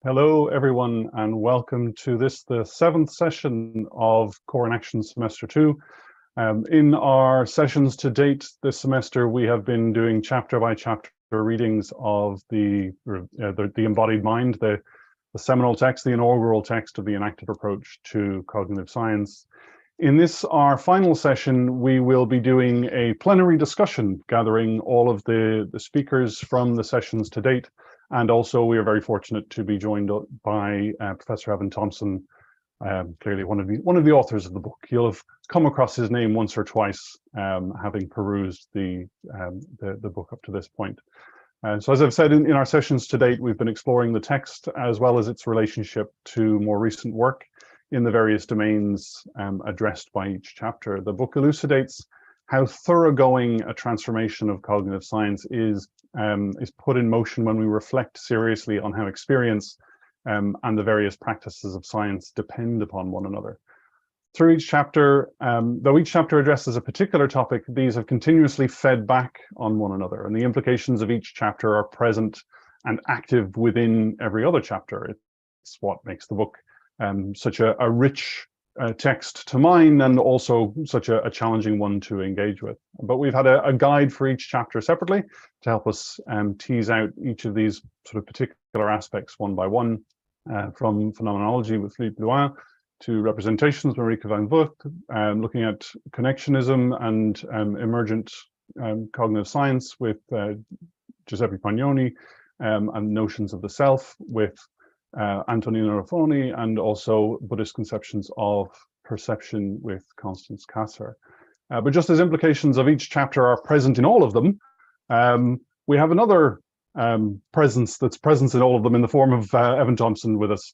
Hello, everyone, and welcome to the seventh session of Core Enaction Semester 2. In our sessions to date this semester, we have been doing chapter by chapter readings of the Embodied Mind, the seminal text, the inaugural text of the enactive approach to cognitive science. In this, our final session, we will be doing a plenary discussion, gathering all of the speakers from the sessions to date. And also, we are very fortunate to be joined by Professor Evan Thompson, clearly one of the authors of the book. You'll have come across his name once or twice, having perused the book up to this point. So as I've said in our sessions to date, we've been exploring the text as well as its relationship to more recent work in the various domains addressed by each chapter. The book elucidates how thoroughgoing a transformation of cognitive science is put in motion when we reflect seriously on how experience and the various practices of science depend upon one another. Through each chapter, though each chapter addresses a particular topic, these have continuously fed back on one another, and the implications of each chapter are present and active within every other chapter. It's what makes the book such a rich text to mine, and also such a challenging one to engage with. But we've had a guide for each chapter separately to help us tease out each of these sort of particular aspects one by one, from phenomenology with Philippe Blouin to representations, Marieke van Vught, looking at connectionism and emergent cognitive science with Giuseppe Pagnoni, and notions of the self with Antonino Raffoni, and also Buddhist conceptions of perception with Constance Kasser. But just as implications of each chapter are present in all of them, we have another presence that's present in all of them in the form of Evan Thompson with us.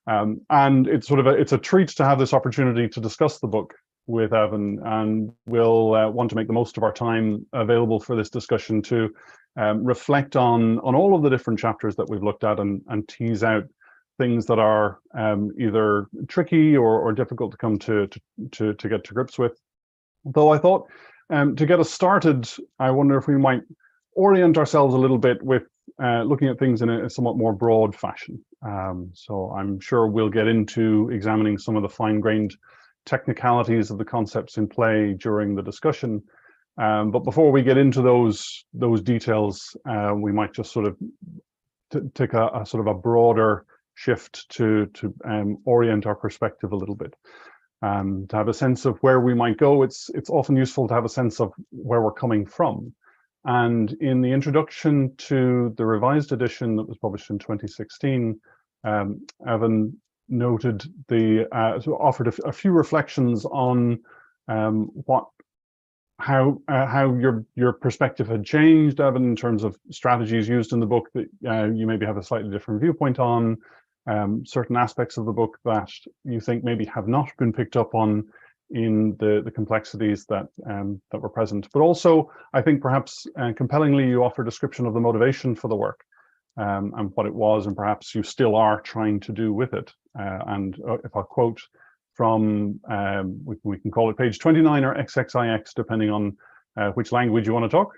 And it's a treat to have this opportunity to discuss the book with Evan, and we'll want to make the most of our time available for this discussion to reflect on all of the different chapters that we've looked at and tease out things that are either tricky or difficult to come to get to grips with. Though I thought, to get us started, I wonder if we might orient ourselves a little bit with looking at things in a somewhat more broad fashion. So I'm sure we'll get into examining some of the fine-grained technicalities of the concepts in play during the discussion. But before we get into those details, we might just sort of take a sort of a broader shift to orient our perspective a little bit, to have a sense of where we might go. It's often useful to have a sense of where we're coming from. And in the introduction to the revised edition that was published in 2016, Evan noted offered a few reflections on how your perspective had changed, Evan, in terms of strategies used in the book that you maybe have a slightly different viewpoint on, certain aspects of the book that you think maybe have not been picked up on in the complexities that were present. But also, I think perhaps compellingly, you offer a description of the motivation for the work, and what it was, and perhaps you still are trying to do with it. And if I quote from, we can call it page 29 or XXIX, depending on which language you want to talk.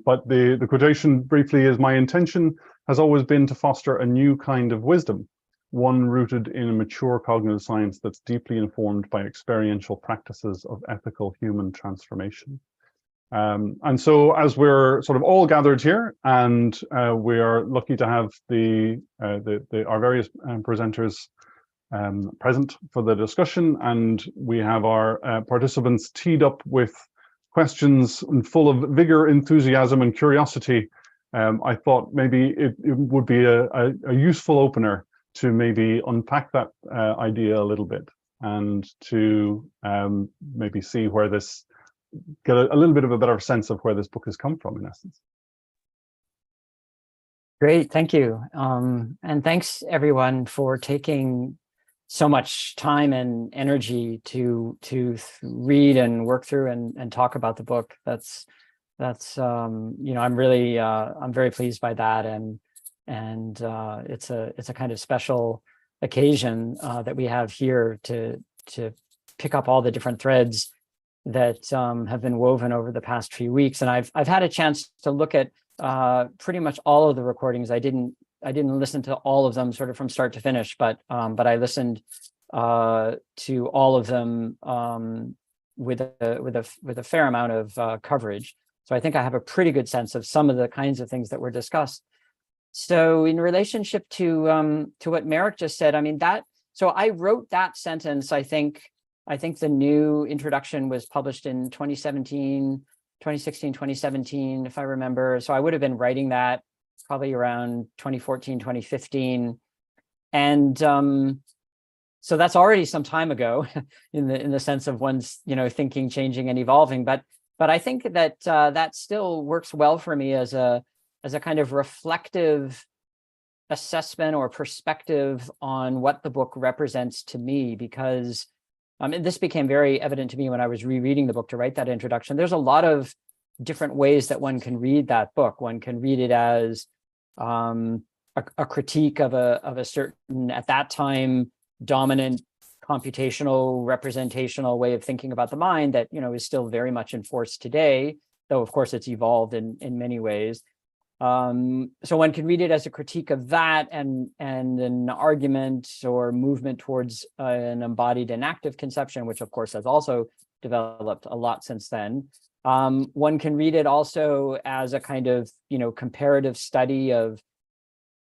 But the quotation briefly is, "My intention has always been to foster a new kind of wisdom, one rooted in a mature cognitive science that's deeply informed by experiential practices of ethical human transformation." And so, as we're sort of all gathered here, and we are lucky to have our various presenters present for the discussion, and we have our participants teed up with questions full of vigor, enthusiasm, and curiosity. I thought maybe it would be a useful opener to maybe unpack that idea a little bit, and to maybe see where this, get a little bit of a better sense of where this book has come from, in essence. Great, thank you. And thanks everyone for taking so much time and energy to read and work through and talk about the book. That's I'm very pleased by that, and it's a kind of special occasion that we have here to pick up all the different threads that have been woven over the past few weeks. And I've had a chance to look at pretty much all of the recordings. I didn't didn't listen to all of them sort of from start to finish, but I listened to all of them with a fair amount of coverage. So I think I have a pretty good sense of some of the kinds of things that were discussed. So in relationship to what Merrick just said, I mean, so I wrote that sentence. I think the new introduction was published in 2016, 2017, if I remember. So I would have been writing that probably around 2014, 2015. And so that's already some time ago in the sense of one's, thinking, changing and evolving. But I think that that still works well for me as a kind of reflective assessment or perspective on what the book represents to me, because and this became very evident to me when I was rereading the book to write that introduction. There's a lot of different ways that one can read that book. One can read it as a critique of a certain, at that time, dominant computational representational way of thinking about the mind that is still very much in force today, though of course it's evolved in many ways. So one can read it as a critique of that and an argument or movement towards an embodied and active conception, which of course has also developed a lot since then. One can read it also as a kind of comparative study of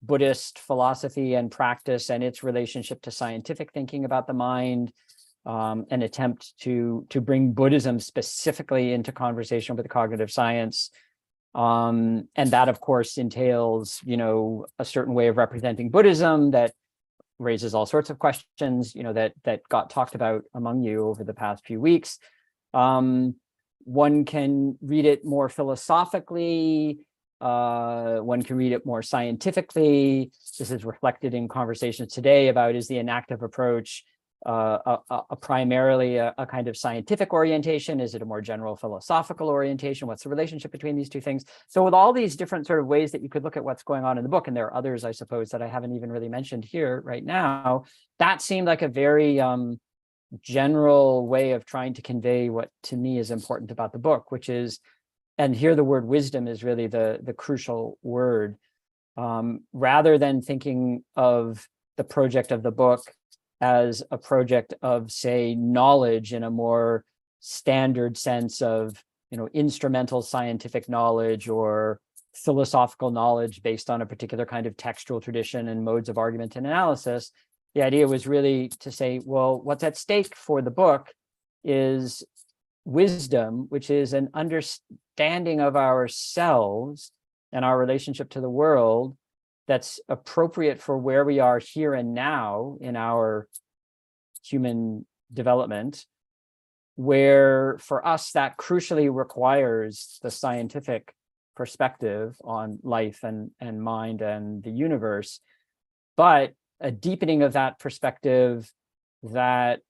Buddhist philosophy and practice and its relationship to scientific thinking about the mind, an attempt to bring Buddhism specifically into conversation with cognitive science. And that, of course, entails, a certain way of representing Buddhism that raises all sorts of questions, that got talked about among you over the past few weeks. One can read it more philosophically. One can read it more scientifically. This is reflected in conversations today about, is the enactive approach primarily a kind of scientific orientation? Is it a more general philosophical orientation? What's the relationship between these two things? So with all these different sort of ways that you could look at what's going on in the book, and there are others, I suppose, that I haven't even really mentioned here right now, that seemed like a very general way of trying to convey what to me is important about the book, which is, and here the word wisdom is really the crucial word, rather than thinking of the project of the book as a project of, say, knowledge in a more standard sense of, instrumental scientific knowledge or philosophical knowledge based on a particular kind of textual tradition and modes of argument and analysis. The idea was really to say, well, what's at stake for the book is wisdom, which is an understanding of ourselves and our relationship to the world that's appropriate for where we are here and now in our human development, where for us that crucially requires the scientific perspective on life and mind and the universe, but a deepening of that perspective that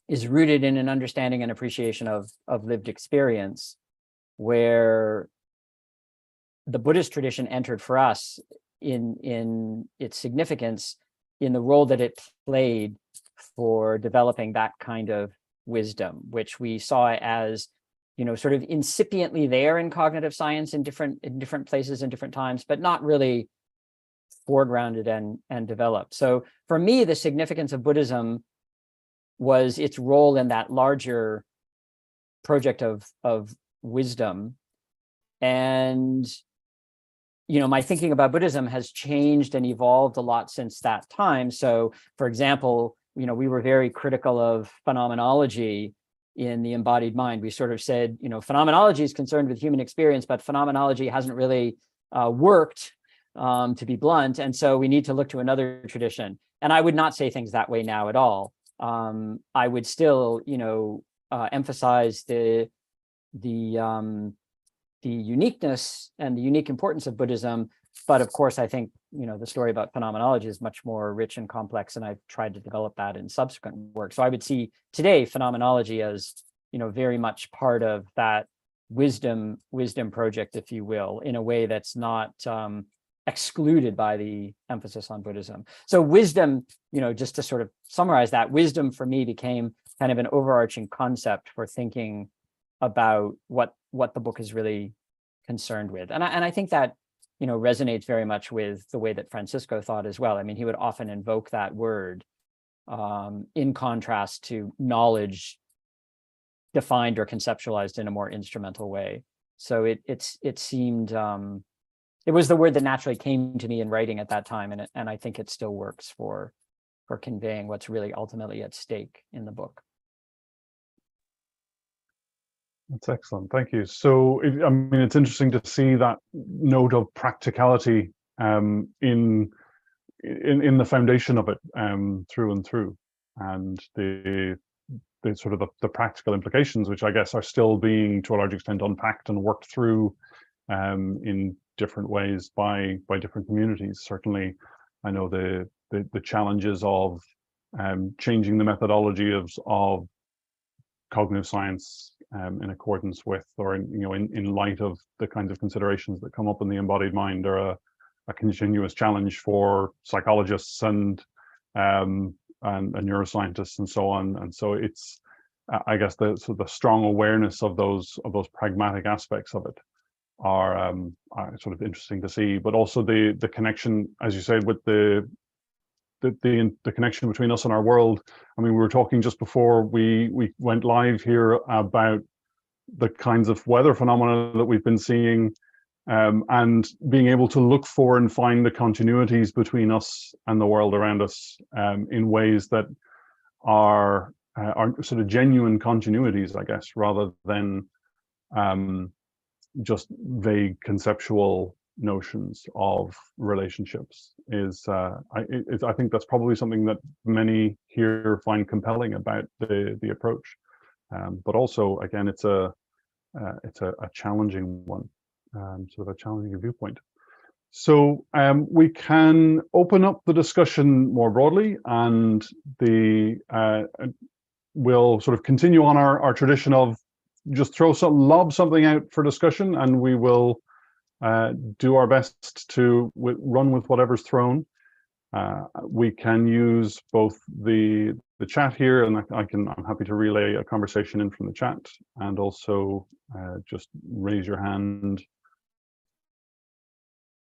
is rooted in an understanding and appreciation of lived experience, where the Buddhist tradition entered for us in its significance in the role that it played for developing that kind of wisdom, which we saw as, sort of incipiently there in cognitive science in different places and different times, but not really foregrounded and developed. So for me, the significance of Buddhism was its role in that larger project of wisdom. And my thinking about Buddhism has changed and evolved a lot since that time. So, for example, we were very critical of phenomenology in the embodied mind. We sort of said, phenomenology is concerned with human experience, but phenomenology hasn't really worked, to be blunt. And so we need to look to another tradition. And I would not say things that way now at all. I would still, emphasize the uniqueness and the unique importance of Buddhism. But of course, I think, the story about phenomenology is much more rich and complex, and I've tried to develop that in subsequent work. So I would see today phenomenology as, very much part of that wisdom project, if you will, in a way that's not excluded by the emphasis on Buddhism. So wisdom, just to sort of summarize that, wisdom for me became kind of an overarching concept for thinking about what the book is really concerned with. And I think that resonates very much with the way that Francisco thought as well. I mean, he would often invoke that word in contrast to knowledge defined or conceptualized in a more instrumental way. So it seemed, it was the word that naturally came to me in writing at that time, and I think it still works for conveying what's really ultimately at stake in the book. That's excellent. Thank you. So, I mean, it's interesting to see that note of practicality in the foundation of it through and through, and the sort of the practical implications, which I guess are still being, to a large extent, unpacked and worked through in different ways by different communities. Certainly, I know the challenges of changing the methodology of cognitive science in accordance with, or in light of the kinds of considerations that come up in the embodied mind, are a continuous challenge for psychologists and neuroscientists and so on. And so it's, I guess, the strong awareness of those pragmatic aspects of it are sort of interesting to see, but also the connection, as you said, with the connection between us and our world. I mean, we were talking just before we went live here about the kinds of weather phenomena that we've been seeing, and being able to look for and find the continuities between us and the world around us in ways that are sort of genuine continuities, I guess, rather than just vague conceptual notions of relationships. I think that's probably something that many here find compelling about the approach, but also, again, it's a challenging one, sort of a challenging viewpoint. So we can open up the discussion more broadly, and we'll sort of continue on our tradition of just lob something out for discussion, and we will do our best to run with whatever's thrown. We can use both the chat here, and I'm happy to relay a conversation in from the chat, and also just raise your hand.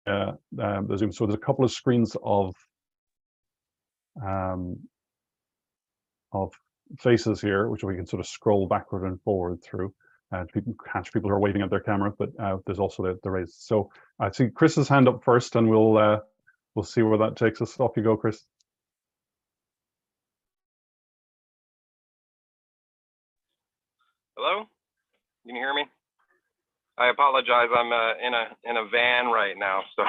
The Zoom. So there's a couple of screens of faces here, which we can sort of scroll backward and forward through. People catch people who are waving at their camera, but there's also the raise. So I see Chris's hand up first, and we'll see where that takes us. Off you go, Chris. Hello, can you hear me? I apologize. I'm in a van right now, so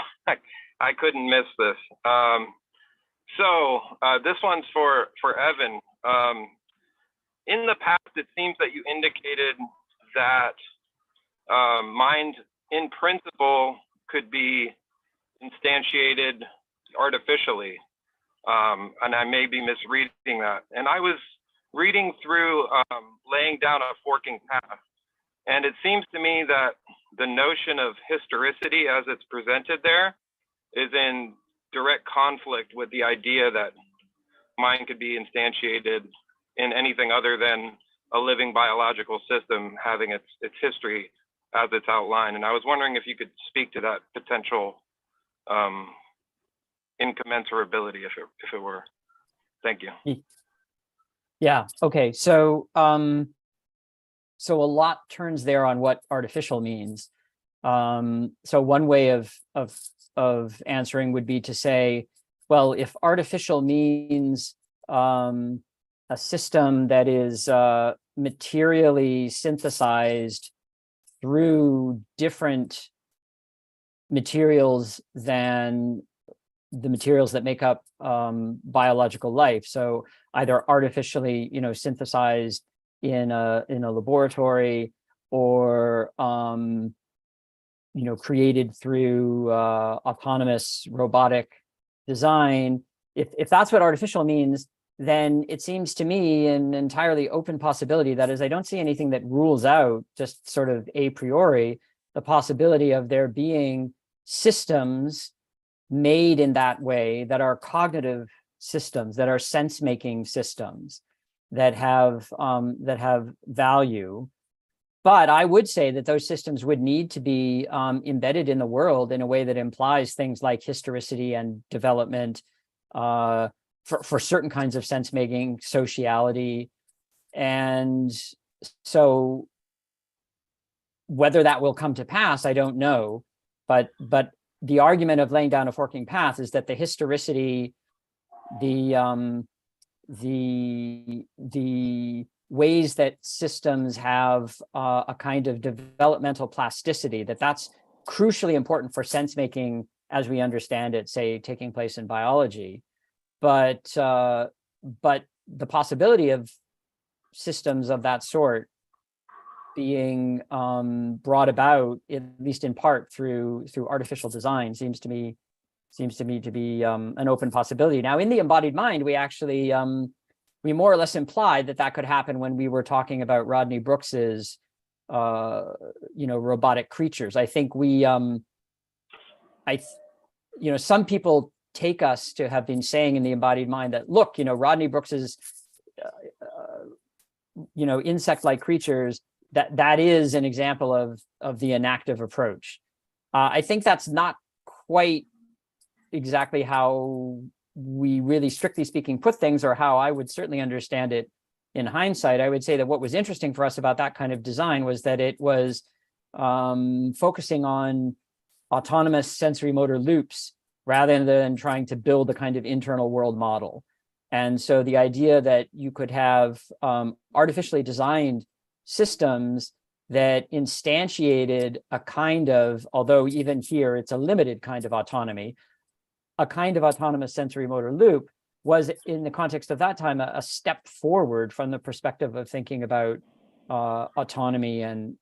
I couldn't miss this. This one's for Evan. In the past, it seems that you indicated that mind, in principle, could be instantiated artificially, and I may be misreading that. And I was reading through Laying Down a Forking Path, and it seems to me that the notion of historicity as it's presented there is in direct conflict with the idea that mind could be instantiated in anything other than a living biological system having its history as it's outlined. And I was wondering if you could speak to that potential incommensurability, if it were. Thank you. Yeah. Okay. So a lot turns there on what artificial means. So one way of answering would be to say, well, if artificial means a system that is materially synthesized through different materials than the materials that make up biological life. So either artificially, synthesized in a laboratory, or created through autonomous robotic design. If that's what artificial means, then it seems to me an entirely open possibility. That is, I don't see anything that rules out, just sort of a priori, the possibility of there being systems made in that way that are cognitive systems, that are sense-making systems, that have value. But I would say that those systems would need to be embedded in the world in a way that implies things like historicity and development for certain kinds of sense making, sociality. And so whether that will come to pass, I don't know. But the argument of laying down a forking path is that the historicity, the ways that systems have a kind of developmental plasticity, that's crucially important for sense making as we understand it, say, taking place in biology. But the possibility of systems of that sort being brought about, at least in part through artificial design, seems to me to be an open possibility. Now, in the embodied mind, we actually we more or less implied that could happen when we were talking about Rodney Brooks's robotic creatures. I think we some people take us to have been saying in the embodied mind that, look, Rodney Brooks's insect-like creatures, that is an example of the enactive approach. I think that's not quite exactly how we really, strictly speaking, put things, or how I would certainly understand it in hindsight. I would say that what was interesting for us about that kind of design was that it was focusing on autonomous sensory motor loops rather than trying to build a kind of internal world model. And so the idea that you could have artificially designed systems that instantiated a kind of, although even here it's a limited kind of autonomy, a kind of autonomous sensory motor loop, was in the context of that time a step forward from the perspective of thinking about autonomy and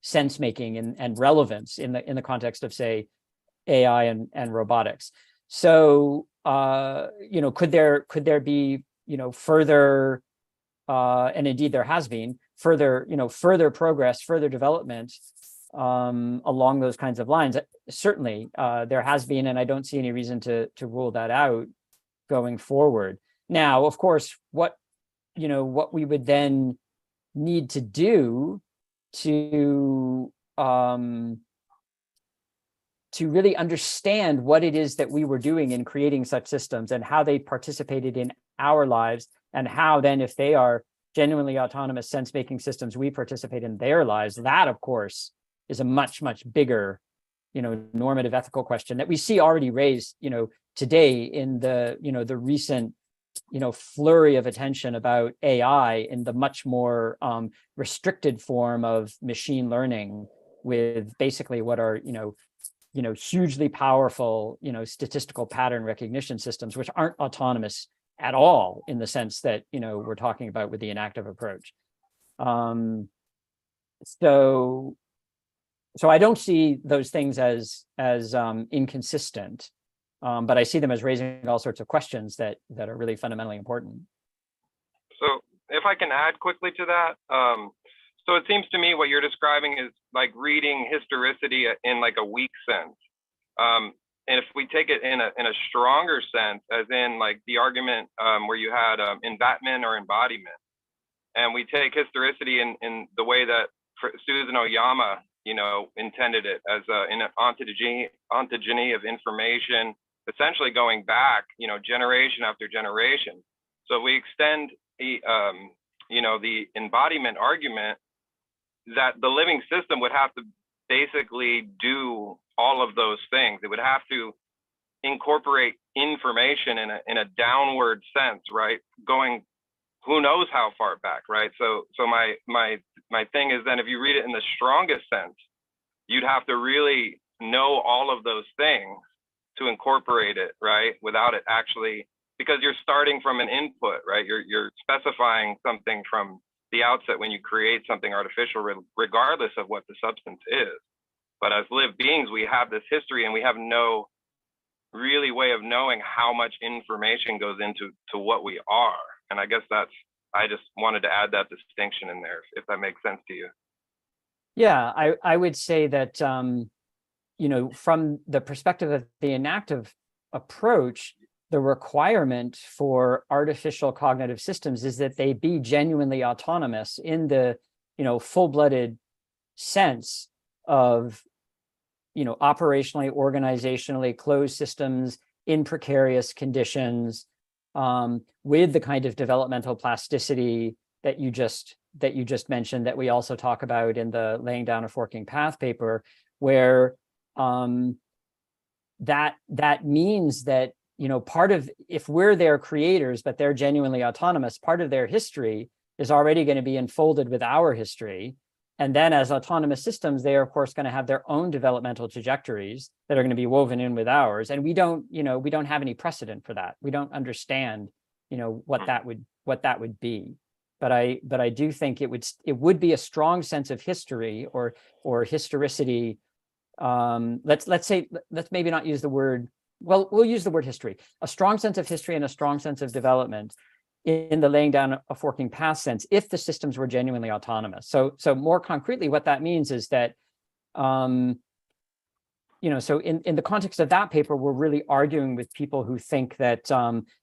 sense making and relevance in the context of, say, AI and robotics. So could there be further and indeed there has been further progress, further development along those kinds of lines? Certainly there has been, and I don't see any reason to rule that out going forward. Now, of course, what we would then need to do to really understand what it is that we were doing in creating such systems and how they participated in our lives, and how then, if they are genuinely autonomous sense-making systems, we participate in their lives. That, of course, is a much, much bigger, normative ethical question that we see already raised, today in the recent, flurry of attention about AI in the much more restricted form of machine learning, with basically what are, hugely powerful, statistical pattern recognition systems, which aren't autonomous at all in the sense that, we're talking about with the enactive approach. So I don't see those things as inconsistent, but I see them as raising all sorts of questions that are really fundamentally important. So if I can add quickly to that, so it seems to me what you're describing is like reading historicity in like a weak sense. And if we take it in a stronger sense, as in like the argument where you had envatment or embodiment, and we take historicity in the way that Susan Oyama, intended it, as in an ontogeny of information, essentially going back, generation after generation. So we extend the embodiment argument, that the living system would have to basically do all of those things. It would have to incorporate information in a downward sense, right? Going who knows how far back, right? So my thing is, then if you read it in the strongest sense, you'd have to really know all of those things to incorporate it, right? Without it actually, because you're starting from an input, right? You're specifying something from the outset when you create something artificial, regardless of what the substance is. But as lived beings, we have this history, and we have no really way of knowing how much information goes into what we are. And I guess I just wanted to add that distinction in there, if that makes sense to you. Yeah, I would say that, from the perspective of the enactive approach, the requirement for artificial cognitive systems is that they be genuinely autonomous in the full-blooded sense of, operationally, organizationally closed systems in precarious conditions, with the kind of developmental plasticity that you just mentioned, that we also talk about in the Laying Down a Forking Path paper, where that means that, part of, if we're their creators, but they're genuinely autonomous, part of their history is already going to be enfolded with our history. And then as autonomous systems, they are, of course, going to have their own developmental trajectories that are going to be woven in with ours. And we don't have any precedent for that. We don't understand, what that would be. But I do think it would be a strong sense of history or historicity. Let's maybe not use the word, well, we'll use the word history, a strong sense of history and a strong sense of development in the laying down a forking path sense, if the systems were genuinely autonomous. So more concretely, what that means is that, so in the context of that paper, we're really arguing with people who think that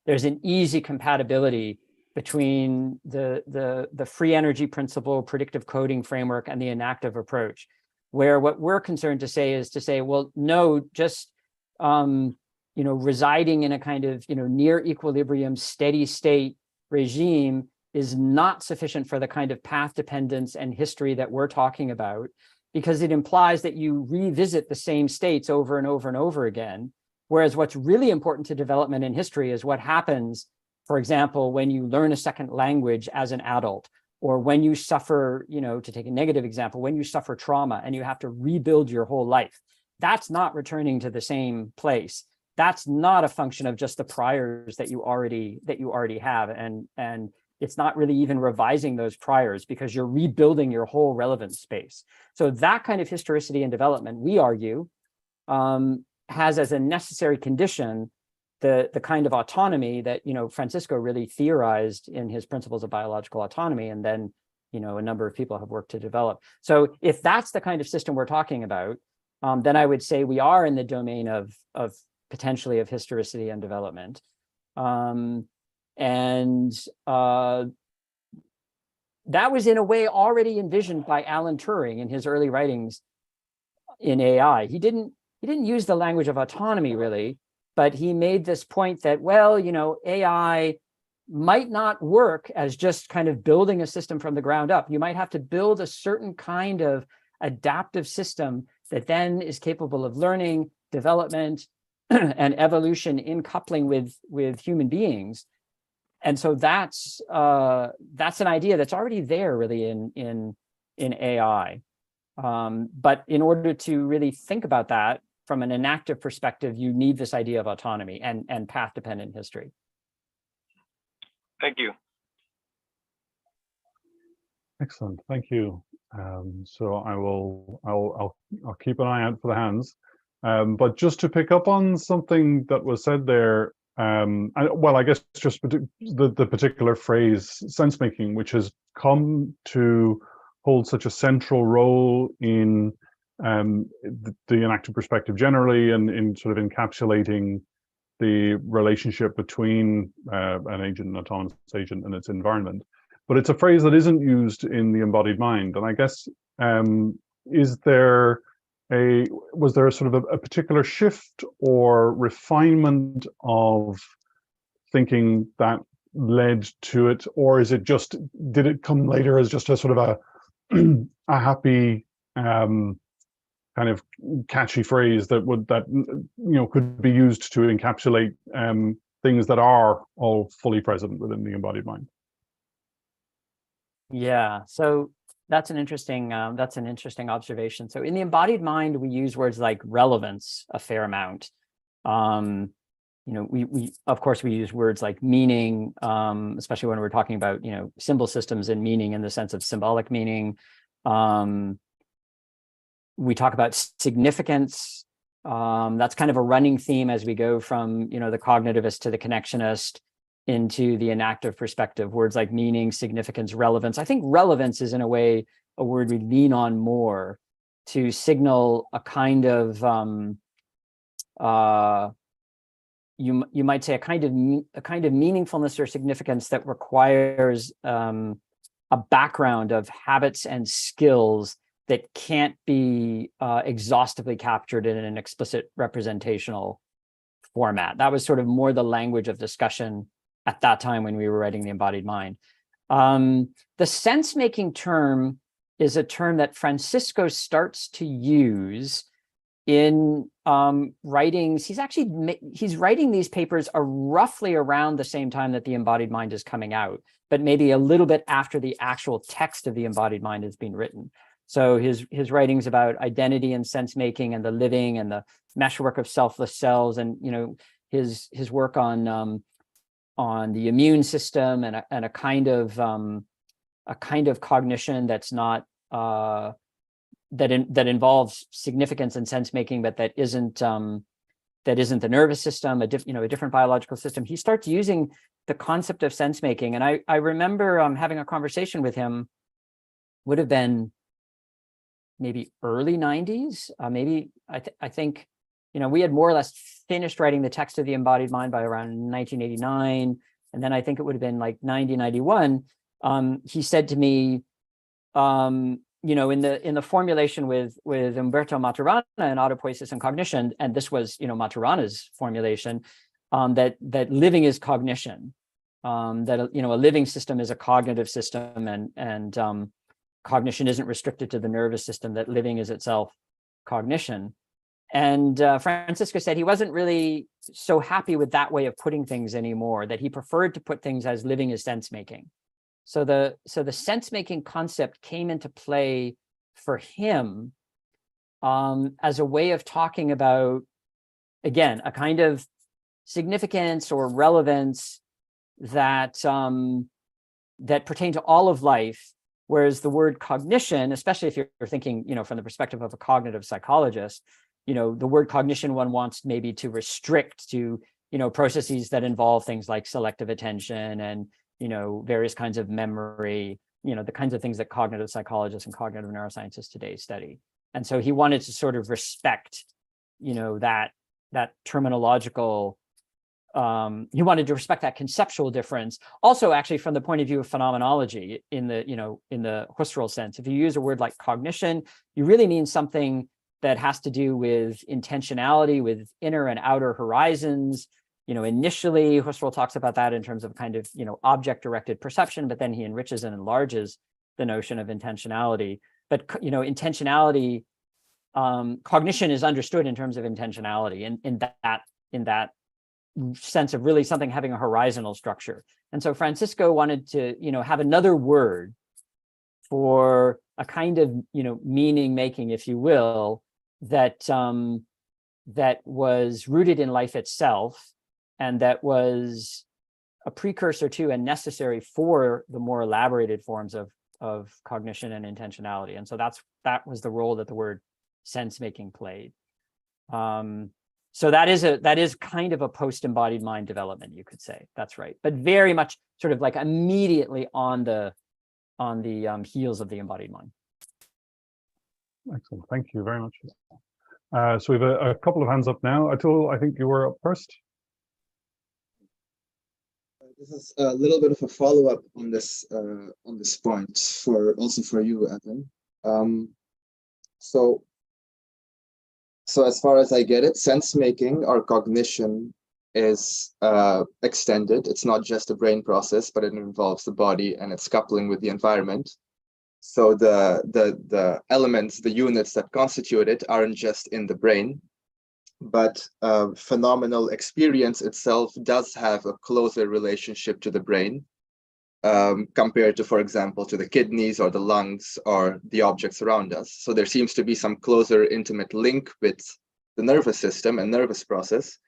there's an easy compatibility between the free energy principle, predictive coding framework, and the enactive approach, where what we're concerned to say is well, no, just residing in a kind of near equilibrium, steady state regime is not sufficient for the kind of path dependence and history that we're talking about, because it implies that you revisit the same states over and over and over again. Whereas what's really important to development in history is what happens, for example, when you learn a second language as an adult, or when you suffer, to take a negative example, when you suffer trauma and you have to rebuild your whole life. That's not returning to the same place. That's not a function of just the priors that you already have, and it's not really even revising those priors, because you're rebuilding your whole relevant space. So that kind of historicity and development, we argue, has as a necessary condition the kind of autonomy that Francisco really theorized in his Principles of Biological Autonomy, and then a number of people have worked to develop. So if that's the kind of system we're talking about, then I would say we are in the domain of potentially of historicity and development. That was in a way already envisioned by Alan Turing in his early writings in AI. He didn't use the language of autonomy really, but he made this point that, well, AI might not work as just kind of building a system from the ground up. You might have to build a certain kind of adaptive system that then is capable of learning, development, and evolution in coupling with human beings. And so that's an idea that's already there really in AI. But in order to really think about that from an enactive perspective, you need this idea of autonomy and path-dependent history. Thank you. Excellent, thank you. So I'll keep an eye out for the hands. But just to pick up on something that was said there, I guess just the particular phrase sense-making, which has come to hold such a central role in the enactive perspective generally, and in sort of encapsulating the relationship between an agent, an autonomous agent, and its environment. But it's a phrase that isn't used in the embodied mind. And I guess, was there a sort of a particular shift or refinement of thinking that led to it, or is it just, did it come later as just a sort of a happy kind of catchy phrase that could be used to encapsulate things that are all fully present within the embodied mind? Yeah, so that's an interesting observation. So in the embodied mind, we use words like relevance a fair amount. We of course we use words like meaning, especially when we're talking about symbol systems and meaning in the sense of symbolic meaning. We talk about significance. That's kind of a running theme as we go from the cognitivist to the connectionist into the enactive perspective. Words like meaning, significance, relevance. I think relevance is in a way a word we lean on more to signal a kind of you might say a kind of meaningfulness or significance that requires a a background of habits and skills that can't be exhaustively captured in an explicit representational format. That was sort of more the language of discussion at that time when we were writing The Embodied Mind. The sense-making term is a term that Francisco starts to use in writings. He's writing these papers roughly around the same time that The Embodied Mind is coming out, but maybe a little bit after the actual text of The Embodied Mind has been written. So his writings about identity and sense making and the living and the meshwork of selfless cells, and his work on the immune system and a kind of cognition that's not that involves significance and sense making, but that isn't the nervous system, a different biological system. He starts using the concept of sense making, and I remember having a conversation with him. Would have been maybe early 90s, maybe I think, we had more or less finished writing the text of The Embodied Mind by around 1989. And then I think it would have been like 90, 91. He said to me, in the formulation with Umberto Maturana and autopoiesis and cognition, and this was, Maturana's formulation, that living is cognition, that, a living system is a cognitive system, and cognition isn't restricted to the nervous system, that living is itself cognition. And Francisco said he wasn't really so happy with that way of putting things anymore, that he preferred to put things as living as sense-making. So the sense-making concept came into play for him as a way of talking about, again, a kind of significance or relevance that that pertain to all of life. Whereas the word cognition, especially if you're thinking, from the perspective of a cognitive psychologist, the word cognition one wants maybe to restrict to, processes that involve things like selective attention and, various kinds of memory, the kinds of things that cognitive psychologists and cognitive neuroscientists today study. And so he wanted to sort of respect, that terminological, he wanted to respect that conceptual difference. Also, actually, from the point of view of phenomenology, in the Husserl sense, if you use a word like cognition, you really mean something that has to do with intentionality, with inner and outer horizons. Initially, Husserl talks about that in terms of kind of, object-directed perception, but then he enriches and enlarges the notion of intentionality. But, intentionality, cognition is understood in terms of intentionality, in that sense of really something having a horizontal structure. And so Francisco wanted to, have another word for a kind of, meaning making, if you will, that was rooted in life itself, and that was a precursor to and necessary for the more elaborated forms of cognition and intentionality. And so that was the role that the word sense making played. So that is kind of a post-embodied mind development, you could say. That's right, but very much sort of like immediately on the heels of The Embodied Mind. Excellent, thank you very much. So we have a couple of hands up now. Atul, I think you were up first. This is a little bit of a follow-up on this point also for you, Evan. So as far as I get it, sense-making or cognition is extended. It's not just a brain process, but it involves the body and its coupling with the environment. So the elements, the units that constitute it aren't just in the brain, but phenomenal experience itself does have a closer relationship to the brain compared to, for example, to the kidneys or the lungs or the objects around us. So there seems to be some closer, intimate link with the nervous system and nervous process.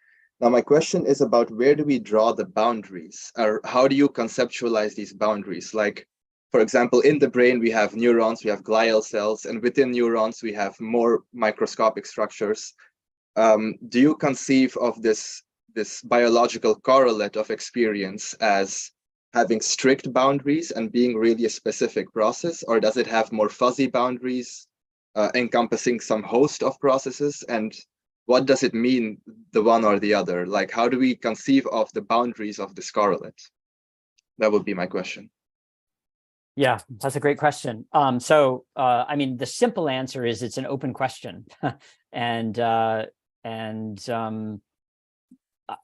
Now, my question is about where do we draw the boundaries, or how do you conceptualize these boundaries? Like, for example, in the brain, we have neurons, we have glial cells, and within neurons, we have more microscopic structures. Do you conceive of this biological correlate of experience as having strict boundaries and being really a specific process, or does it have more fuzzy boundaries encompassing some host of processes? And what does it mean, the one or the other? Like, how do we conceive of the boundaries of this correlate? That would be my question. Yeah, that's a great question. I mean, the simple answer is it's an open question, and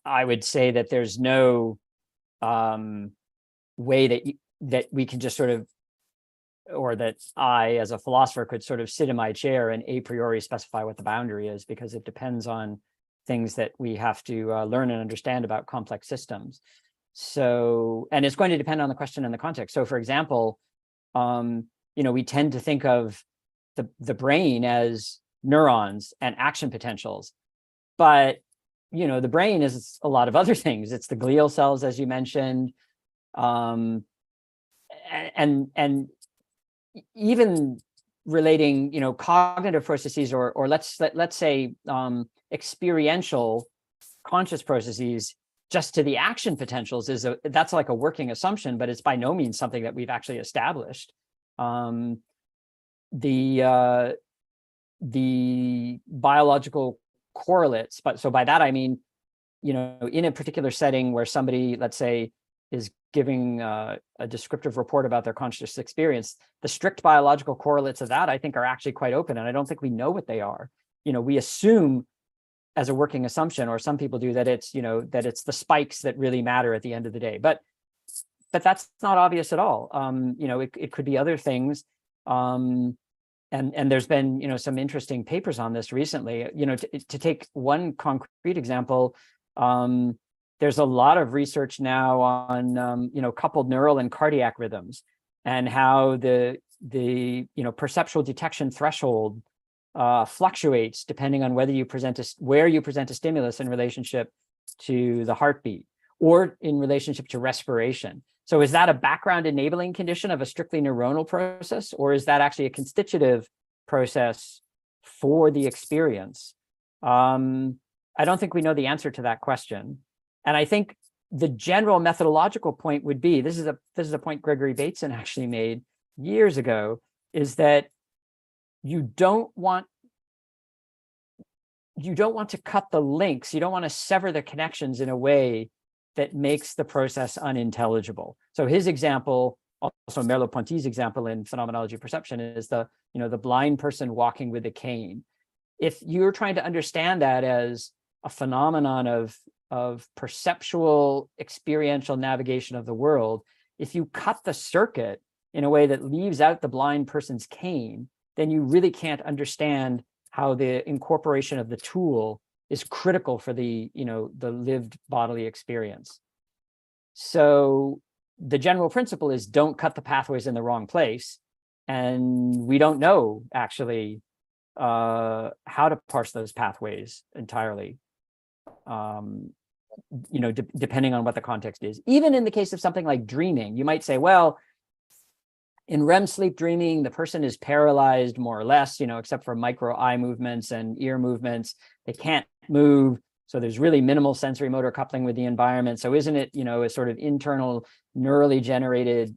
I would say that there's no way that we can just sort of, or that I, as a philosopher, could sort of sit in my chair and a priori specify what the boundary is, because it depends on things that we have to learn and understand about complex systems. So, and it's going to depend on the question and the context. So, for example, we tend to think of the brain as neurons and action potentials, but the brain is a lot of other things. It's the glial cells, as you mentioned, and even relating, cognitive processes, or let's say experiential conscious processes just to the action potentials that's like a working assumption, but it's by no means something that we've actually established. The biological correlates, but so by that I mean, in a particular setting where somebody, let's say, is giving a descriptive report about their conscious experience, the strict biological correlates of that, I think, are actually quite open, and I don't think we know what they are. We assume as a working assumption, or some people do, that it's the spikes that really matter at the end of the day, but that's not obvious at all. It could be other things, and there's been some interesting papers on this recently. To take one concrete example, there's a lot of research now on coupled neural and cardiac rhythms, and how the perceptual detection threshold fluctuates depending on where you present a stimulus in relationship to the heartbeat or in relationship to respiration. So is that a background enabling condition of a strictly neuronal process, or is that actually a constitutive process for the experience? I don't think we know the answer to that question. And I think the general methodological point would be, this is a point Gregory Bateson actually made years ago, is that you don't want to cut the links. You don't want to sever the connections in a way that makes the process unintelligible. So his example, also Merleau-Ponty's example in phenomenology perception, is the blind person walking with a cane. If you're trying to understand that as a phenomenon of perceptual experiential navigation of the world, if you cut the circuit in a way that leaves out the blind person's cane, then you really can't understand how the incorporation of the tool is critical for the lived bodily experience. So the general principle is, don't cut the pathways in the wrong place. And we don't know actually how to parse those pathways entirely, depending on what the context is. Even in the case of something like dreaming, you might say, well, in REM sleep dreaming, the person is paralyzed more or less, except for micro eye movements and ear movements. They can't move. So there's really minimal sensory motor coupling with the environment. So isn't it, a sort of internal neurally generated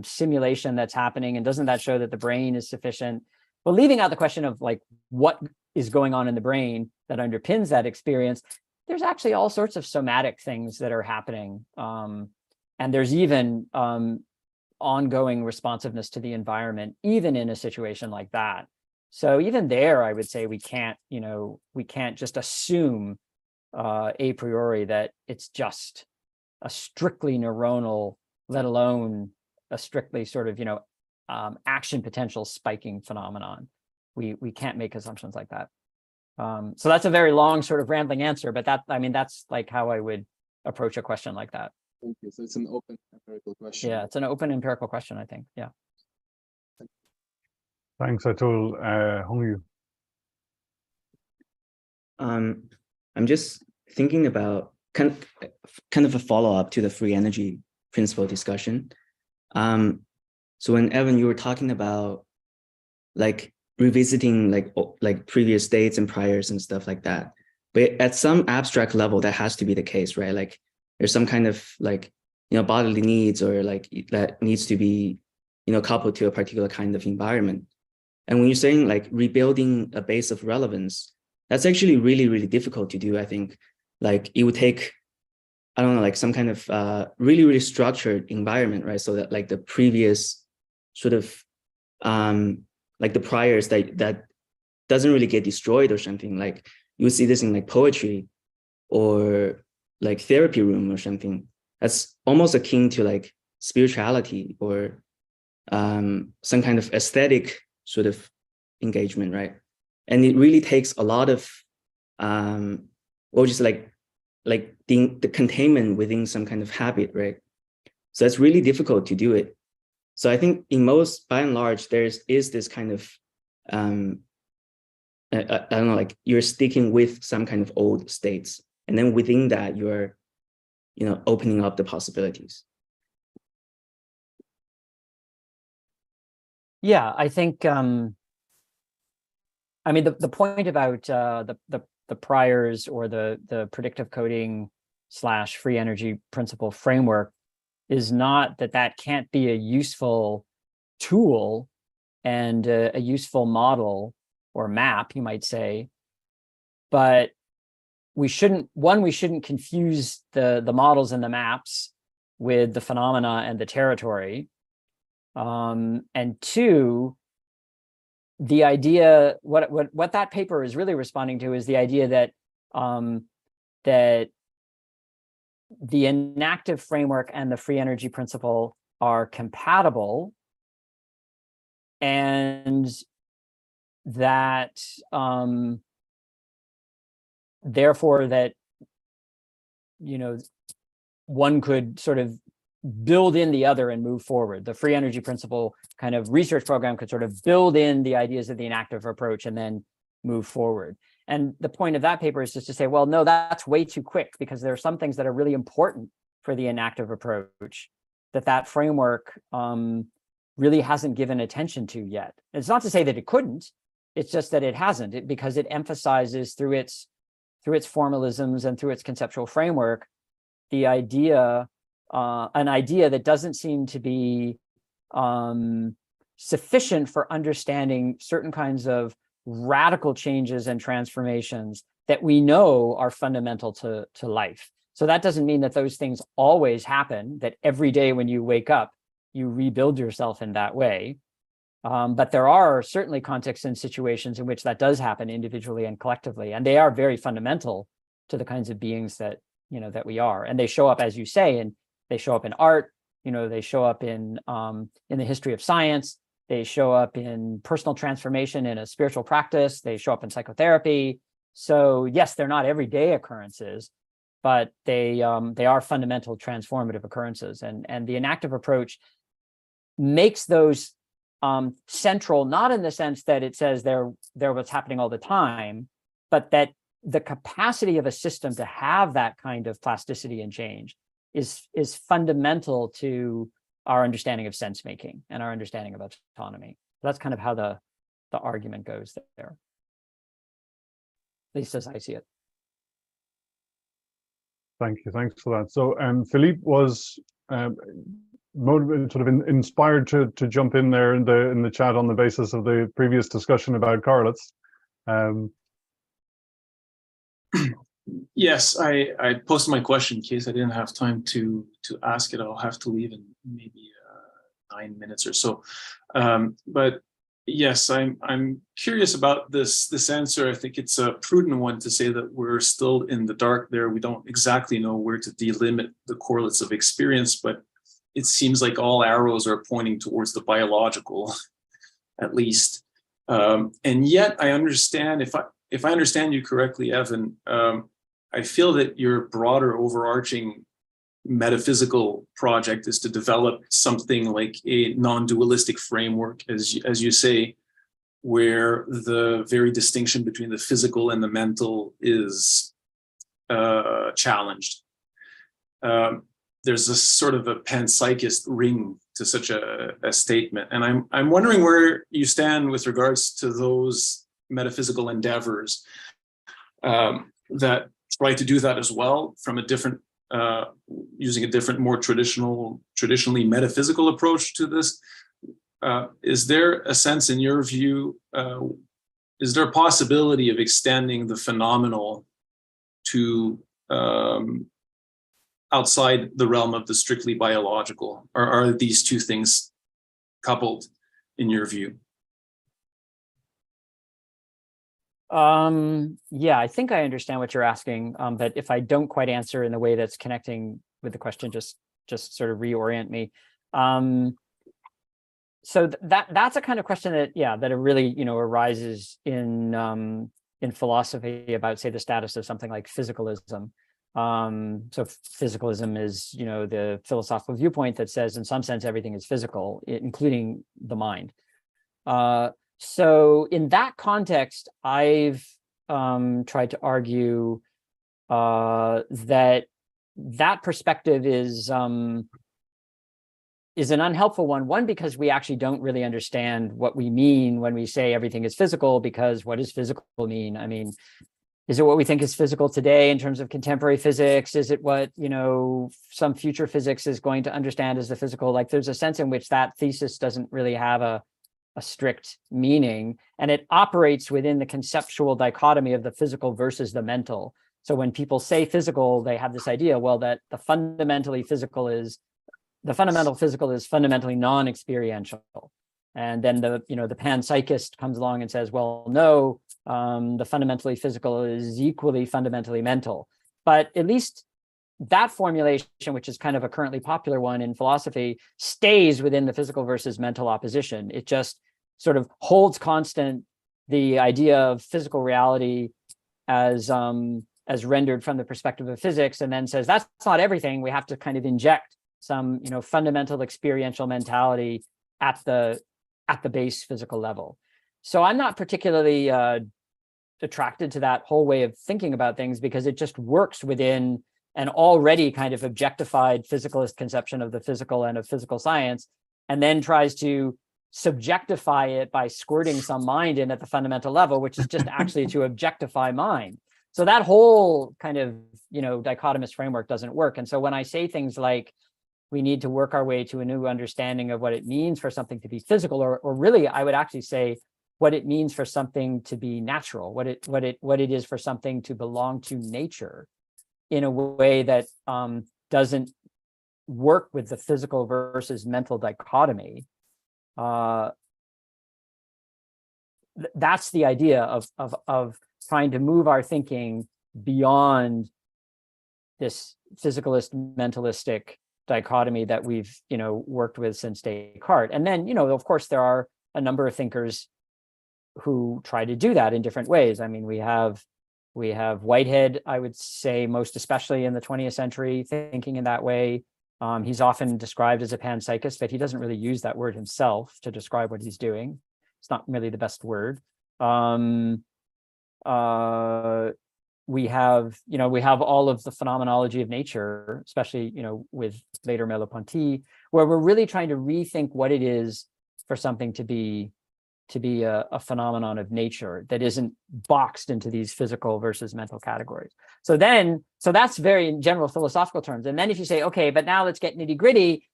simulation that's happening? And doesn't that show that the brain is sufficient? But leaving out the question of like what is going on in the brain that underpins that experience, there's actually all sorts of somatic things that are happening. And there's even ongoing responsiveness to the environment, even in a situation like that. So even there, I would say we can't just assume a priori that it's just a strictly neuronal, let alone a strictly sort of, action potential spiking phenomenon. We can't make assumptions like that. So that's a very long sort of rambling answer, but that's like how I would approach a question like that. Thank you. So it's an open empirical question. Yeah, it's an open empirical question, I think. Yeah. Thanks, Atul. Hongyu. I'm just thinking about kind of a follow-up to the free energy principle discussion. So when Evan, you were talking about like revisiting like previous states and priors and stuff like that, but at some abstract level, that has to be the case, right? Like there's some kind of like, bodily needs, or like that needs to be, coupled to a particular kind of environment. And when you're saying like rebuilding a base of relevance, that's actually really, really difficult to do. I think like it would take, I don't know, like some kind of really, really structured environment, right? So that like the previous sort of like the priors that doesn't really get destroyed or something. Like you see this in like poetry or like therapy room or something. That's almost akin to like spirituality or some kind of aesthetic sort of engagement, right? And it really takes a lot of or just like the containment within some kind of habit, right? So it's really difficult to do it. So I think in most, by and large, is this kind of I don't know, like you're sticking with some kind of old states, and then within that you're, you know, opening up the possibilities. Yeah, I think I mean the point about the priors or the predictive coding / free energy principle framework is not that can't be a useful tool and a useful model or map, you might say, but we shouldn't confuse the models and the maps with the phenomena and the territory. And two, the idea, what that paper is really responding to is the idea that that the enactive framework and the free energy principle are compatible, and that therefore that, you know, one could sort of build in the other and move forward. The free energy principle kind of research program could sort of build in the ideas of the enactive approach and then move forward. And the point of that paper is just to say, well, no, that's way too quick, because there are some things that are really important for the enactive approach that framework really hasn't given attention to yet. It's not to say that it couldn't, it's just that it hasn't, because it emphasizes through its formalisms and through its conceptual framework, the idea, an idea that doesn't seem to be sufficient for understanding certain kinds of radical changes and transformations that we know are fundamental to life. So that doesn't mean that those things always happen, that every day when you wake up, you rebuild yourself in that way. But there are certainly contexts and situations in which that does happen individually and collectively, and they are very fundamental to the kinds of beings that, you know, that we are. And they show up, as you say, and they show up in art, you know, they show up in the history of science, they show up in personal transformation in a spiritual practice, they show up in psychotherapy. So yes, they're not everyday occurrences, but they are fundamental transformative occurrences. And the enactive approach makes those central, not in the sense that it says they're what's happening all the time, but that the capacity of a system to have that kind of plasticity and change is fundamental to our understanding of sense making and our understanding of autonomy. That's kind of how the argument goes there, at least as I see it. Thank you. Thanks for that. So Philippe was motivated, sort of inspired to jump in there in the chat on the basis of the previous discussion about correlates. Yes, I posted my question in case I didn't have time to ask it. I'll have to leave in maybe 9 minutes or so. But yes, I'm curious about this answer. I think it's a prudent one to say that we're still in the dark there. We don't exactly know where to delimit the correlates of experience, but it seems like all arrows are pointing towards the biological, at least. And yet I understand, if I understand you correctly, Evan, I feel that your broader overarching metaphysical project is to develop something like a non-dualistic framework, as you say, where the very distinction between the physical and the mental is challenged. There's a sort of a panpsychist ring to such a statement, and I'm wondering where you stand with regards to those metaphysical endeavors that try to do that as well from a different, using a different, more traditionally metaphysical approach to this. Is there a sense, in your view, is there a possibility of extending the phenomenal to outside the realm of the strictly biological? Or are these two things coupled, in your view? Yeah, I think I understand what you're asking, but if I don't quite answer in the way that's connecting with the question, just sort of reorient me. So that's a kind of question that, yeah, that it really, arises in philosophy about, say, the status of something like physicalism. So physicalism is, the philosophical viewpoint that says, in some sense, everything is physical, including the mind. So in that context, I've tried to argue that perspective is an unhelpful one. One, because we actually don't really understand what we mean when we say everything is physical, because what does physical mean? I mean, is it what we think is physical today in terms of contemporary physics? Is it what, some future physics is going to understand as the physical? Like, there's a sense in which that thesis doesn't really have a strict meaning, and it operates within the conceptual dichotomy of the physical versus the mental. So when people say physical, they have this idea, well, that the fundamental physical is fundamentally non-experiential. And then the panpsychist comes along and says, well, no, the fundamentally physical is equally fundamentally mental. But at least that formulation, which is kind of a currently popular one in philosophy, stays within the physical versus mental opposition. It just sort of holds constant the idea of physical reality as rendered from the perspective of physics, and then says that's not everything. We have to kind of inject some, fundamental experiential mentality at the base physical level. So I'm not particularly attracted to that whole way of thinking about things, because it just works within an already kind of objectified physicalist conception of the physical and of physical science, and then tries to subjectify it by squirting some mind in at the fundamental level, which is just actually to objectify mind. So that whole kind of, dichotomous framework doesn't work. And so when I say things like, we need to work our way to a new understanding of what it means for something to be physical, or really, I would actually say what it means for something to be natural, what it is for something to belong to nature, in a way that doesn't work with the physical versus mental dichotomy. That's the idea of trying to move our thinking beyond this physicalist mentalistic dichotomy that we've worked with since Descartes. And then of course there are a number of thinkers who try to do that in different ways. I mean, we have Whitehead, I would say, most especially in the 20th century, thinking in that way. He's often described as a panpsychist, but he doesn't really use that word himself to describe what he's doing. It's not really the best word. We have all of the phenomenology of nature, especially, with later Merleau-Ponty, where we're really trying to rethink what it is for something to be a phenomenon of nature that isn't boxed into these physical versus mental categories. So that's very in general philosophical terms. And then if you say, okay, but now let's get nitty gritty,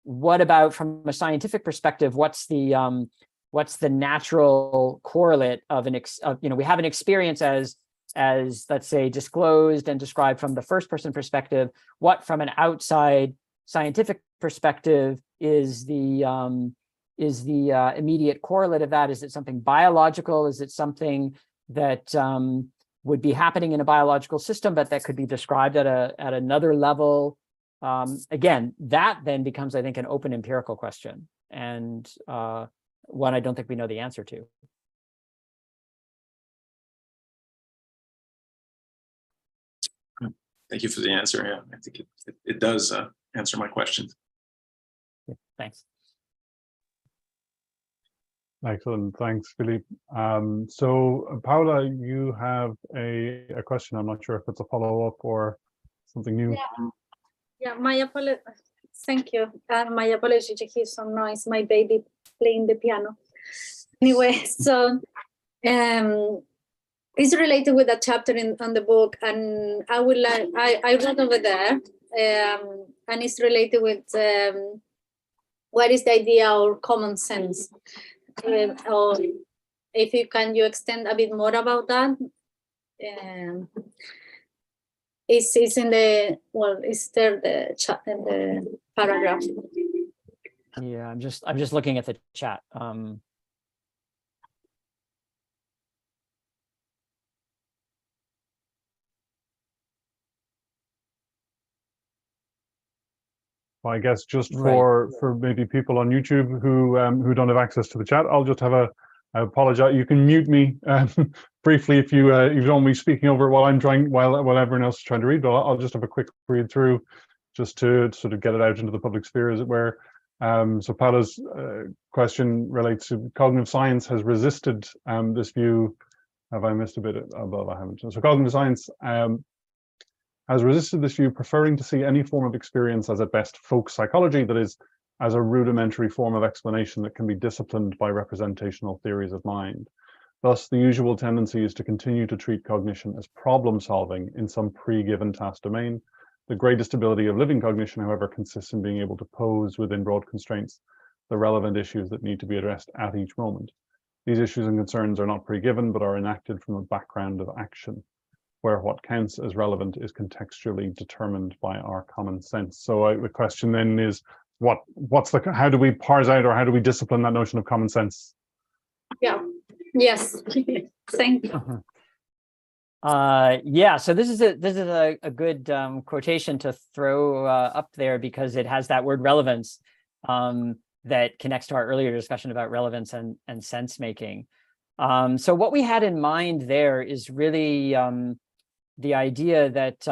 what about from a scientific perspective? What's the natural correlate of we have an experience as let's say disclosed and described from the first person perspective. What from an outside scientific perspective is the immediate correlate of that? Is it something biological? Is it something that would be happening in a biological system, but that could be described at another level? Again, that then becomes, I think, an open empirical question, and one I don't think we know the answer to. Thank you for the answer. Yeah, I think it does answer my question. Yeah, thanks. Excellent, thanks, Philippe. So Paula, you have a question. I'm not sure if it's a follow-up or something new. Yeah, my apologies. Thank you. My apologies to hear some noise. My baby playing the piano. Anyway, so it's related with a chapter on the book, and I wrote over there, and it's related with what is the idea or common sense, or if you extend a bit more about that. It's in the, well, it's there, the paragraph. Yeah, I'm just looking at the chat. I guess just Right. for maybe people on YouTube who don't have access to the chat, I'll just have I apologize. You can mute me briefly if you don't want me speaking over while while everyone else is trying to read. But I'll just have a quick read through, just to sort of get it out into the public sphere, as it were. So Paula's question relates to cognitive science has resisted this view. Have I missed a bit? Well, I haven't. So cognitive science has resisted this view, preferring to see any form of experience as at best folk psychology, that is, as a rudimentary form of explanation that can be disciplined by representational theories of mind. Thus, the usual tendency is to continue to treat cognition as problem solving in some pre-given task domain. The greatest ability of living cognition, however, consists in being able to pose within broad constraints the relevant issues that need to be addressed at each moment. These issues and concerns are not pre-given, but are enacted from a background of action, where what counts as relevant is contextually determined by our common sense. So the question then is, how do we parse out, or how do we discipline that notion of common sense? Yeah. Yes. Thank you. Yeah, so this is a good quotation to throw up there, because it has that word relevance that connects to our earlier discussion about relevance and sense making. So what we had in mind there is really the idea that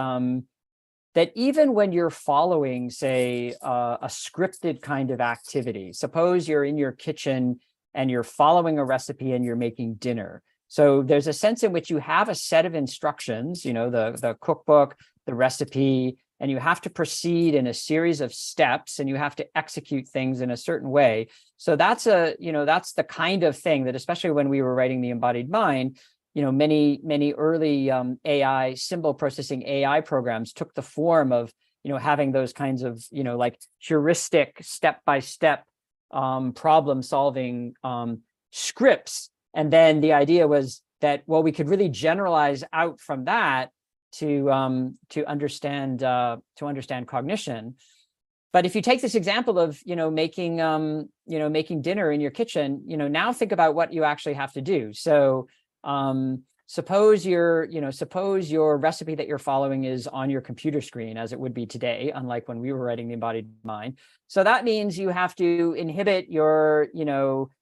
that even when you're following, say, a scripted kind of activity, suppose you're in your kitchen and you're following a recipe and you're making dinner. So there's a sense in which you have a set of instructions, you know, the cookbook, the recipe, and you have to proceed in a series of steps, and you have to execute things in a certain way. So that's that's the kind of thing that, especially when we were writing the Embodied Mind, many early AI symbol processing AI programs took the form of, having those kinds of, like heuristic step-by-step problem solving scripts. And then the idea was that, well, we could really generalize out from that to understand cognition. But if you take this example of making dinner in your kitchen, now think about what you actually have to do. So suppose your recipe that you're following is on your computer screen, as it would be today, unlike when we were writing the Embodied Mind. So that means you have to inhibit your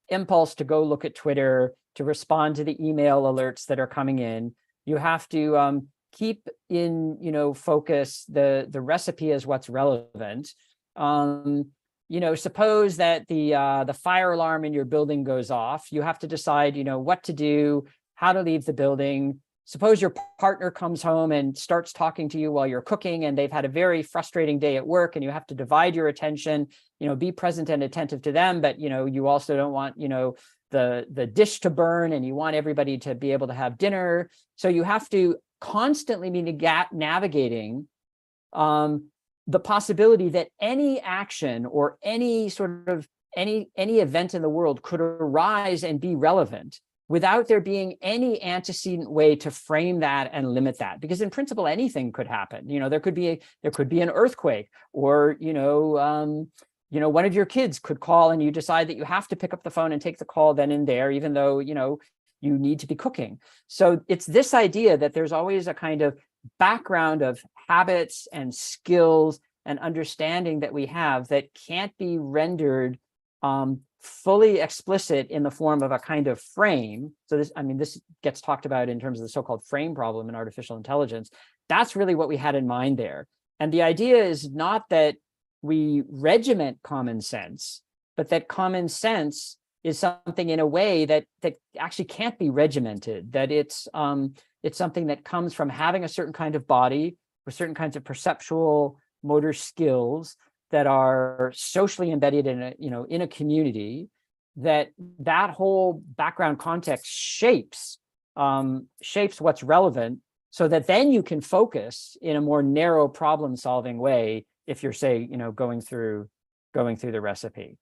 impulse to go look at Twitter, to respond to the email alerts that are coming in. You have to keep in focus the recipe as what's relevant. Suppose that the fire alarm in your building goes off. You have to decide what to do, how to leave the building. Suppose your partner comes home and starts talking to you while you're cooking, and they've had a very frustrating day at work, and you have to divide your attention, be present and attentive to them, but you also don't want the dish to burn, and you want everybody to be able to have dinner. So you have to constantly be navigating the possibility that any action or any sort of any event in the world could arise and be relevant without there being any antecedent way to frame that and limit that. Because in principle, anything could happen. There could be an earthquake, or one of your kids could call, and you decide that you have to pick up the phone and take the call then and there, even though you need to be cooking. So it's this idea that there's always a kind of background of habits and skills and understanding that we have that can't be rendered fully explicit in the form of a kind of frame. So this gets talked about in terms of the so-called frame problem in artificial intelligence. That's really what we had in mind there. And the idea is not that we regiment common sense, but that common sense is something in a way that actually can't be regimented, that it's something that comes from having a certain kind of body with certain kinds of perceptual motor skills that are socially embedded in a community, that whole background context shapes what's relevant, so that then you can focus in a more narrow problem solving way if you're, say, going through the recipe.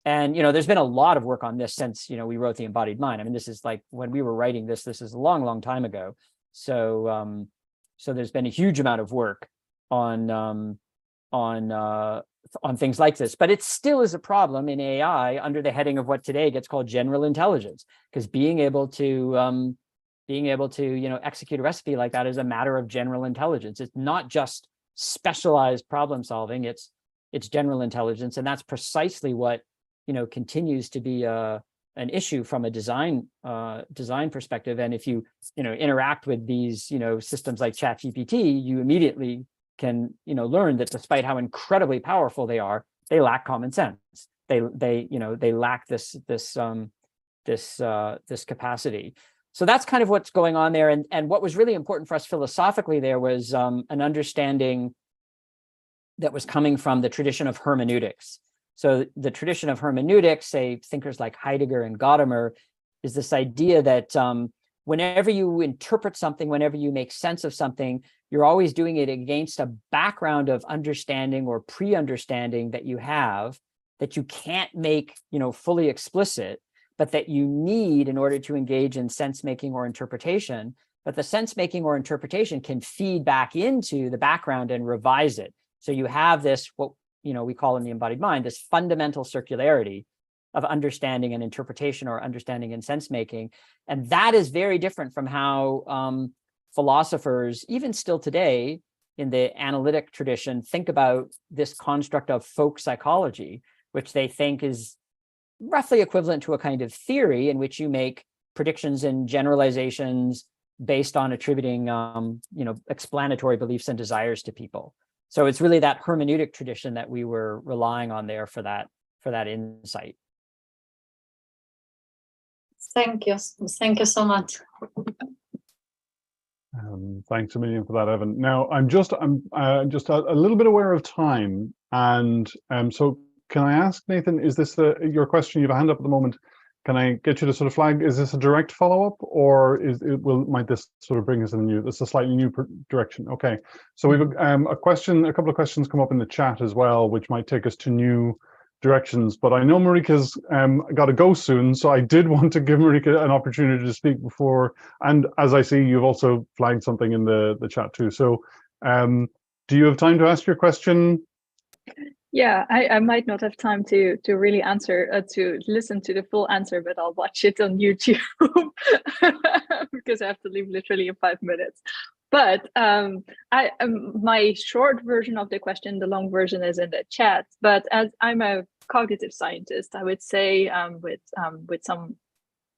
And there's been a lot of work on this since we wrote the Embodied Mind. This is like when we were writing this is a long time ago. So there's been a huge amount of work on on things like this. But it still is a problem in AI under the heading of what today gets called general intelligence, because being able to execute a recipe like that is a matter of general intelligence. It's not just specialized problem solving, it's general intelligence. And that's precisely what continues to be an issue from a design perspective. And if you interact with these systems like ChatGPT, you immediately can learn that despite how incredibly powerful they are, they lack common sense. They lack this capacity. So that's kind of what's going on there. And what was really important for us philosophically there was an understanding that was coming from the tradition of hermeneutics. So the tradition of hermeneutics, say thinkers like Heidegger and Gadamer, is this idea that whenever you interpret something, whenever you make sense of something, you're always doing it against a background of understanding or pre-understanding that you have, that you can't make fully explicit, but that you need in order to engage in sense-making or interpretation. But the sense-making or interpretation can feed back into the background and revise it. So you have this, what we call in the embodied mind, this fundamental circularity of understanding and interpretation, or understanding and sense-making. And that is very different from how philosophers, even still today in the analytic tradition, think about this construct of folk psychology, which they think is roughly equivalent to a kind of theory in which you make predictions and generalizations based on attributing explanatory beliefs and desires to people. So it's really that hermeneutic tradition that we were relying on there for that insight. Thank you so much. Thanks a million for that, Evan. Now I'm just a little bit aware of time, and so can I ask Nathan, is this your question? You have a hand up at the moment. Can I get you to sort of flag? Is this a direct follow-up, or might this sort of bring us in a slightly new direction? Okay, so we've a couple of questions come up in the chat as well, which might take us to new directions. But I know Marika's got to go soon, so I did want to give Marika an opportunity to speak before. And as I see, you've also flagged something in the chat too. So, do you have time to ask your question? Yeah, I might not have time to really answer, to listen to the full answer, but I'll watch it on YouTube because I have to leave literally in 5 minutes. But my short version of the question, the long version is in the chat. But as I'm a cognitive scientist, I would say with some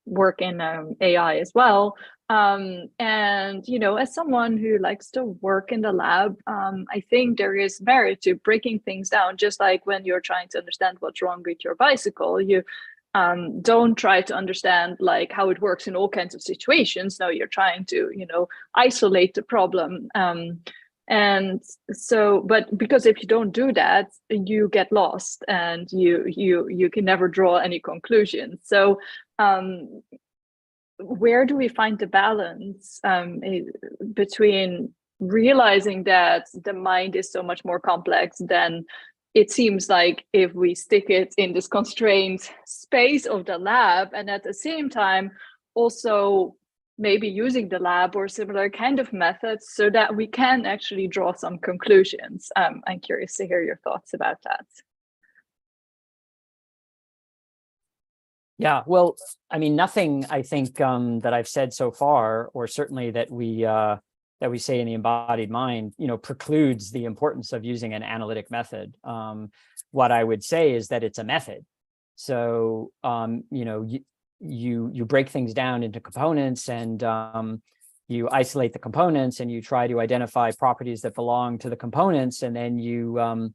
work in AI as well. And, as someone who likes to work in the lab, I think there is merit to breaking things down, just like when you're trying to understand what's wrong with your bicycle. You don't try to understand like how it works in all kinds of situations. No, you're trying to, isolate the problem. And so, but because if you don't do that, you get lost and you can never draw any conclusions. So, where do we find the balance between realizing that the mind is so much more complex than it seems like if we stick it in this constrained space of the lab, and at the same time also maybe using the lab or similar kind of methods so that we can actually draw some conclusions? I'm curious to hear your thoughts about that. Yeah, well, I mean, nothing I think that I've said so far, or certainly that we say in the embodied mind, precludes the importance of using an analytic method. What I would say is that it's a method. So, you break things down into components, and you isolate the components, and you try to identify properties that belong to the components, and then you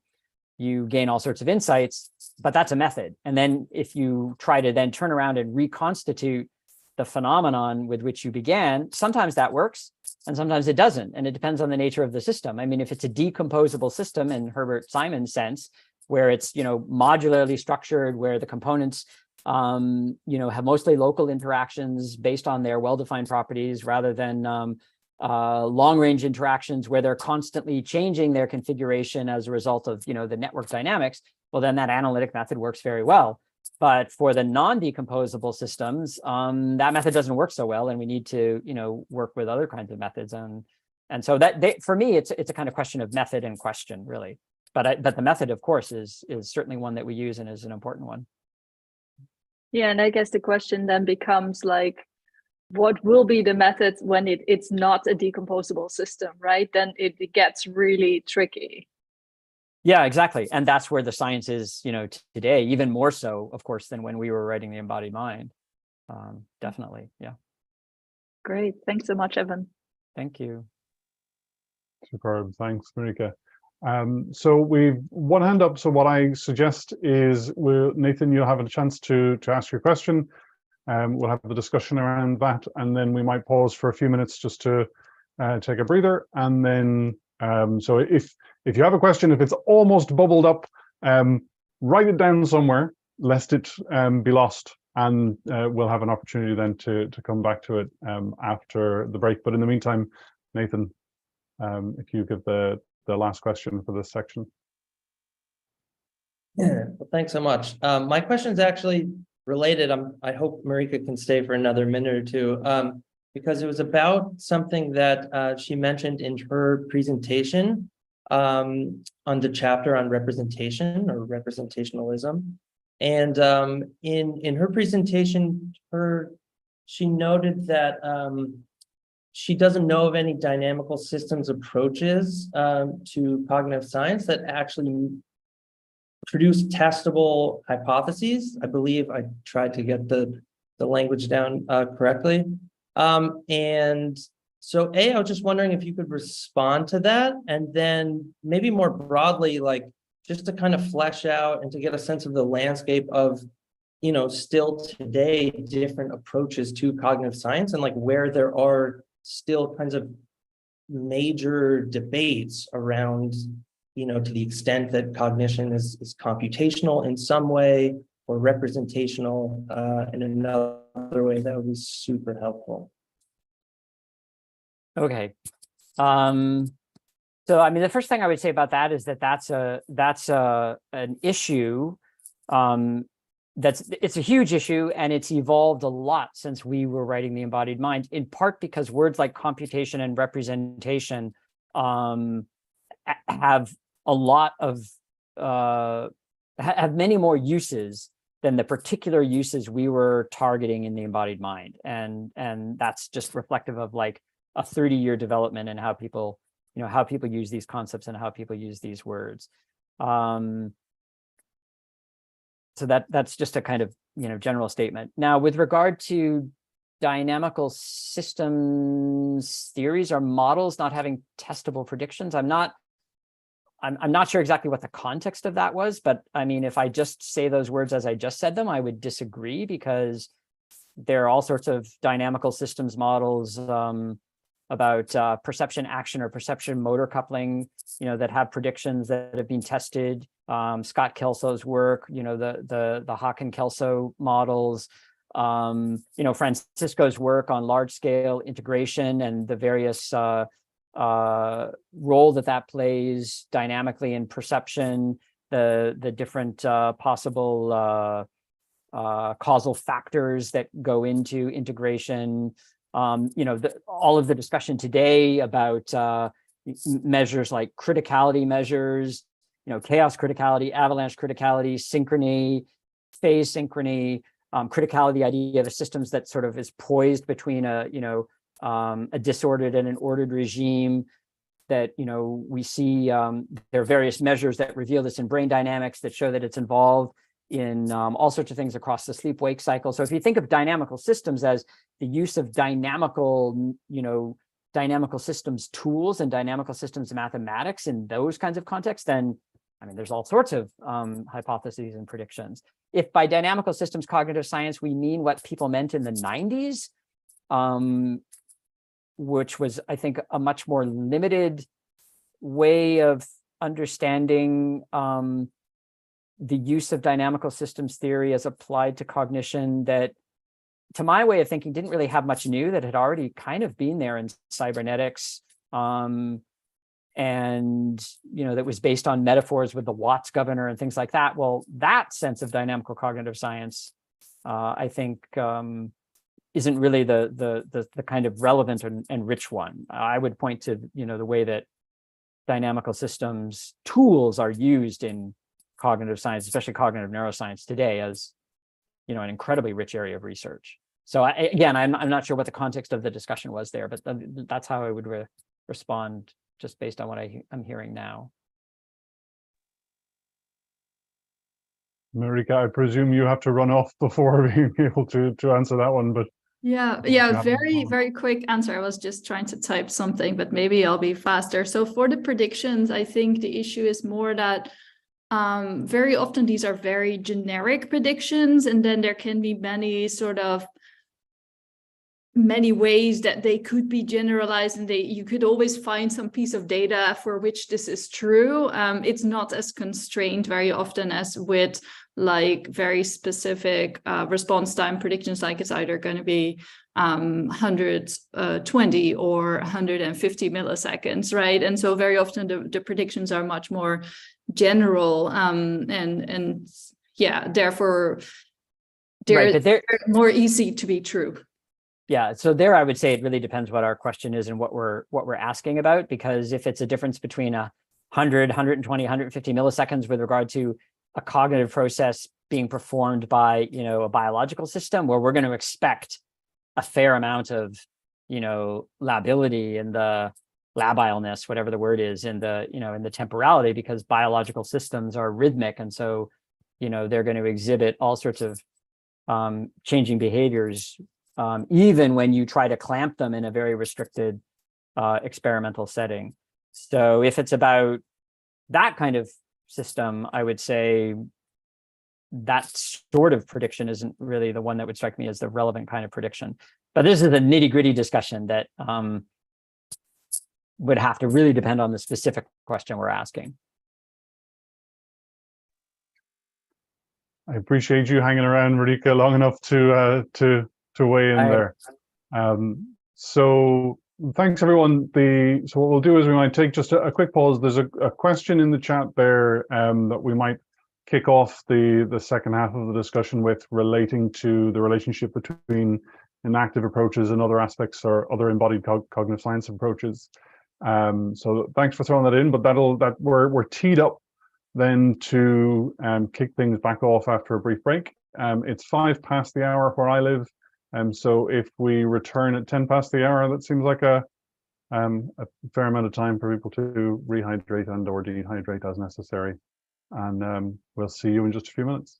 gain all sorts of insights, but that's a method. And then if you try to then turn around and reconstitute the phenomenon with which you began, sometimes that works and sometimes it doesn't. And it depends on the nature of the system. I mean, if it's a decomposable system in Herbert Simon's sense, where it's, modularly structured, where the components, have mostly local interactions based on their well-defined properties rather than long-range interactions where they're constantly changing their configuration as a result of, the network dynamics, well, then that analytic method works very well. But for the non-decomposable systems, that method doesn't work so well, and we need to, work with other kinds of methods. And so that for me, it's a kind of question of method and question, really. but the method, of course, is certainly one that we use and is an important one. Yeah, and I guess the question then becomes like, what will be the method when it's not a decomposable system, right? Then it gets really tricky. Yeah, exactly. And that's where the science is, today, even more so, of course, than when we were writing The Embodied Mind. Definitely. Yeah. Great. Thanks so much, Evan. Thank you. Superb. Thanks, Marika. So we've one hand up. So what I suggest is, Nathan, you'll have a chance to ask your question. We'll have the discussion around that, and then we might pause for a few minutes just to take a breather. And then, so if you have a question, if it's almost bubbled up, write it down somewhere, lest it be lost, and we'll have an opportunity then to come back to it after the break. But in the meantime, Nathan, if you give the last question for this section. Yeah, well, thanks so much. My question is actually related. I hope Marika can stay for another minute or two, because it was about something that she mentioned in her presentation on the chapter on representation or representationalism. And in her presentation, she noted that she doesn't know of any dynamical systems approaches to cognitive science that actually produce testable hypotheses. I believe I tried to get the language down correctly. And so I was just wondering if you could respond to that, and then maybe more broadly, like just to kind of flesh out and to get a sense of the landscape of, still today, different approaches to cognitive science, and like where there are still kinds of major debates around, to the extent that cognition is computational in some way or representational in another way. That would be super helpful. Okay. So, I mean, the first thing I would say about that is that that's an issue. It's a huge issue, and it's evolved a lot since we were writing The Embodied Mind, in part because words like computation and representation have a lot of have many more uses than the particular uses we were targeting in The Embodied Mind, and that's just reflective of like a 30-year development in how people use these concepts and how people use these words. So that's just a kind of general statement. Now, with regard to dynamical systems theories or models not having testable predictions, I'm not sure exactly what the context of that was, but I mean, if I just say those words as I just said them, I would disagree, because there are all sorts of dynamical systems models about perception action or perception motor coupling, that have predictions that have been tested. Scott Kelso's work, the Hawken-Kelso models, Francisco's work on large scale integration and the various role that plays dynamically in perception, the different possible causal factors that go into integration. All of the discussion today about measures like criticality measures, chaos criticality, avalanche criticality, synchrony, phase synchrony, criticality, the idea of a systems that sort of is poised between a disordered and an ordered regime, that, we see there are various measures that reveal this in brain dynamics that show that it's involved in all sorts of things across the sleep-wake cycle. So if you think of dynamical systems as the use of dynamical systems tools and dynamical systems mathematics in those kinds of contexts, then, I mean, there's all sorts of hypotheses and predictions. If by dynamical systems cognitive science, we mean what people meant in the 90s, which was, I think, a much more limited way of understanding the use of dynamical systems theory as applied to cognition, that, to my way of thinking, didn't really have much new, that had already kind of been there in cybernetics, and that was based on metaphors with the Watts governor and things like that. Well, that sense of dynamical cognitive science, I think, isn't really the kind of relevant and rich one. I would point to the way that dynamical systems tools are used in cognitive science, especially cognitive neuroscience today, as an incredibly rich area of research. So again, I'm not sure what the context of the discussion was there, but that's how I would respond just based on what I'm hearing now. Marika, I presume you have to run off before being able to answer that one, but yeah, very, very quick answer. I was just trying to type something, but maybe I'll be faster. So for the predictions, I think the issue is more that very often these are very generic predictions, and then there can be many ways that they could be generalized, and you could always find some piece of data for which this is true. It's not as constrained very often as with like very specific response time predictions, like it's either going to be 120 or 150 milliseconds, right? And so very often the predictions are much more general, and yeah, therefore they're more easy to be true. Yeah, so there I would say it really depends what our question is and what we're asking about, because if it's a difference between 100, 120, 150 milliseconds with regard to a cognitive process being performed by, a biological system, where we're going to expect a fair amount of, lability and the labileness, whatever the word is, in the, in the temporality, because biological systems are rhythmic. And so, they're going to exhibit all sorts of changing behaviors, even when you try to clamp them in a very restricted experimental setting. So if it's about that kind of system, I would say that sort of prediction isn't really the one that would strike me as the relevant kind of prediction. But this is a nitty-gritty discussion that would have to really depend on the specific question we're asking. I appreciate you hanging around, Marika, long enough to weigh in there. So thanks, everyone. So what we'll do is we might take just a quick pause. There's a question in the chat there that we might kick off the second half of the discussion with, relating to the relationship between enactive approaches and other aspects or other embodied cognitive science approaches. So thanks for throwing that in, but we're teed up then to kick things back off after a brief break. It's 5 past the hour where I live. So if we return at 10 past the hour, that seems like a fair amount of time for people to rehydrate and or dehydrate as necessary. And we'll see you in just a few minutes.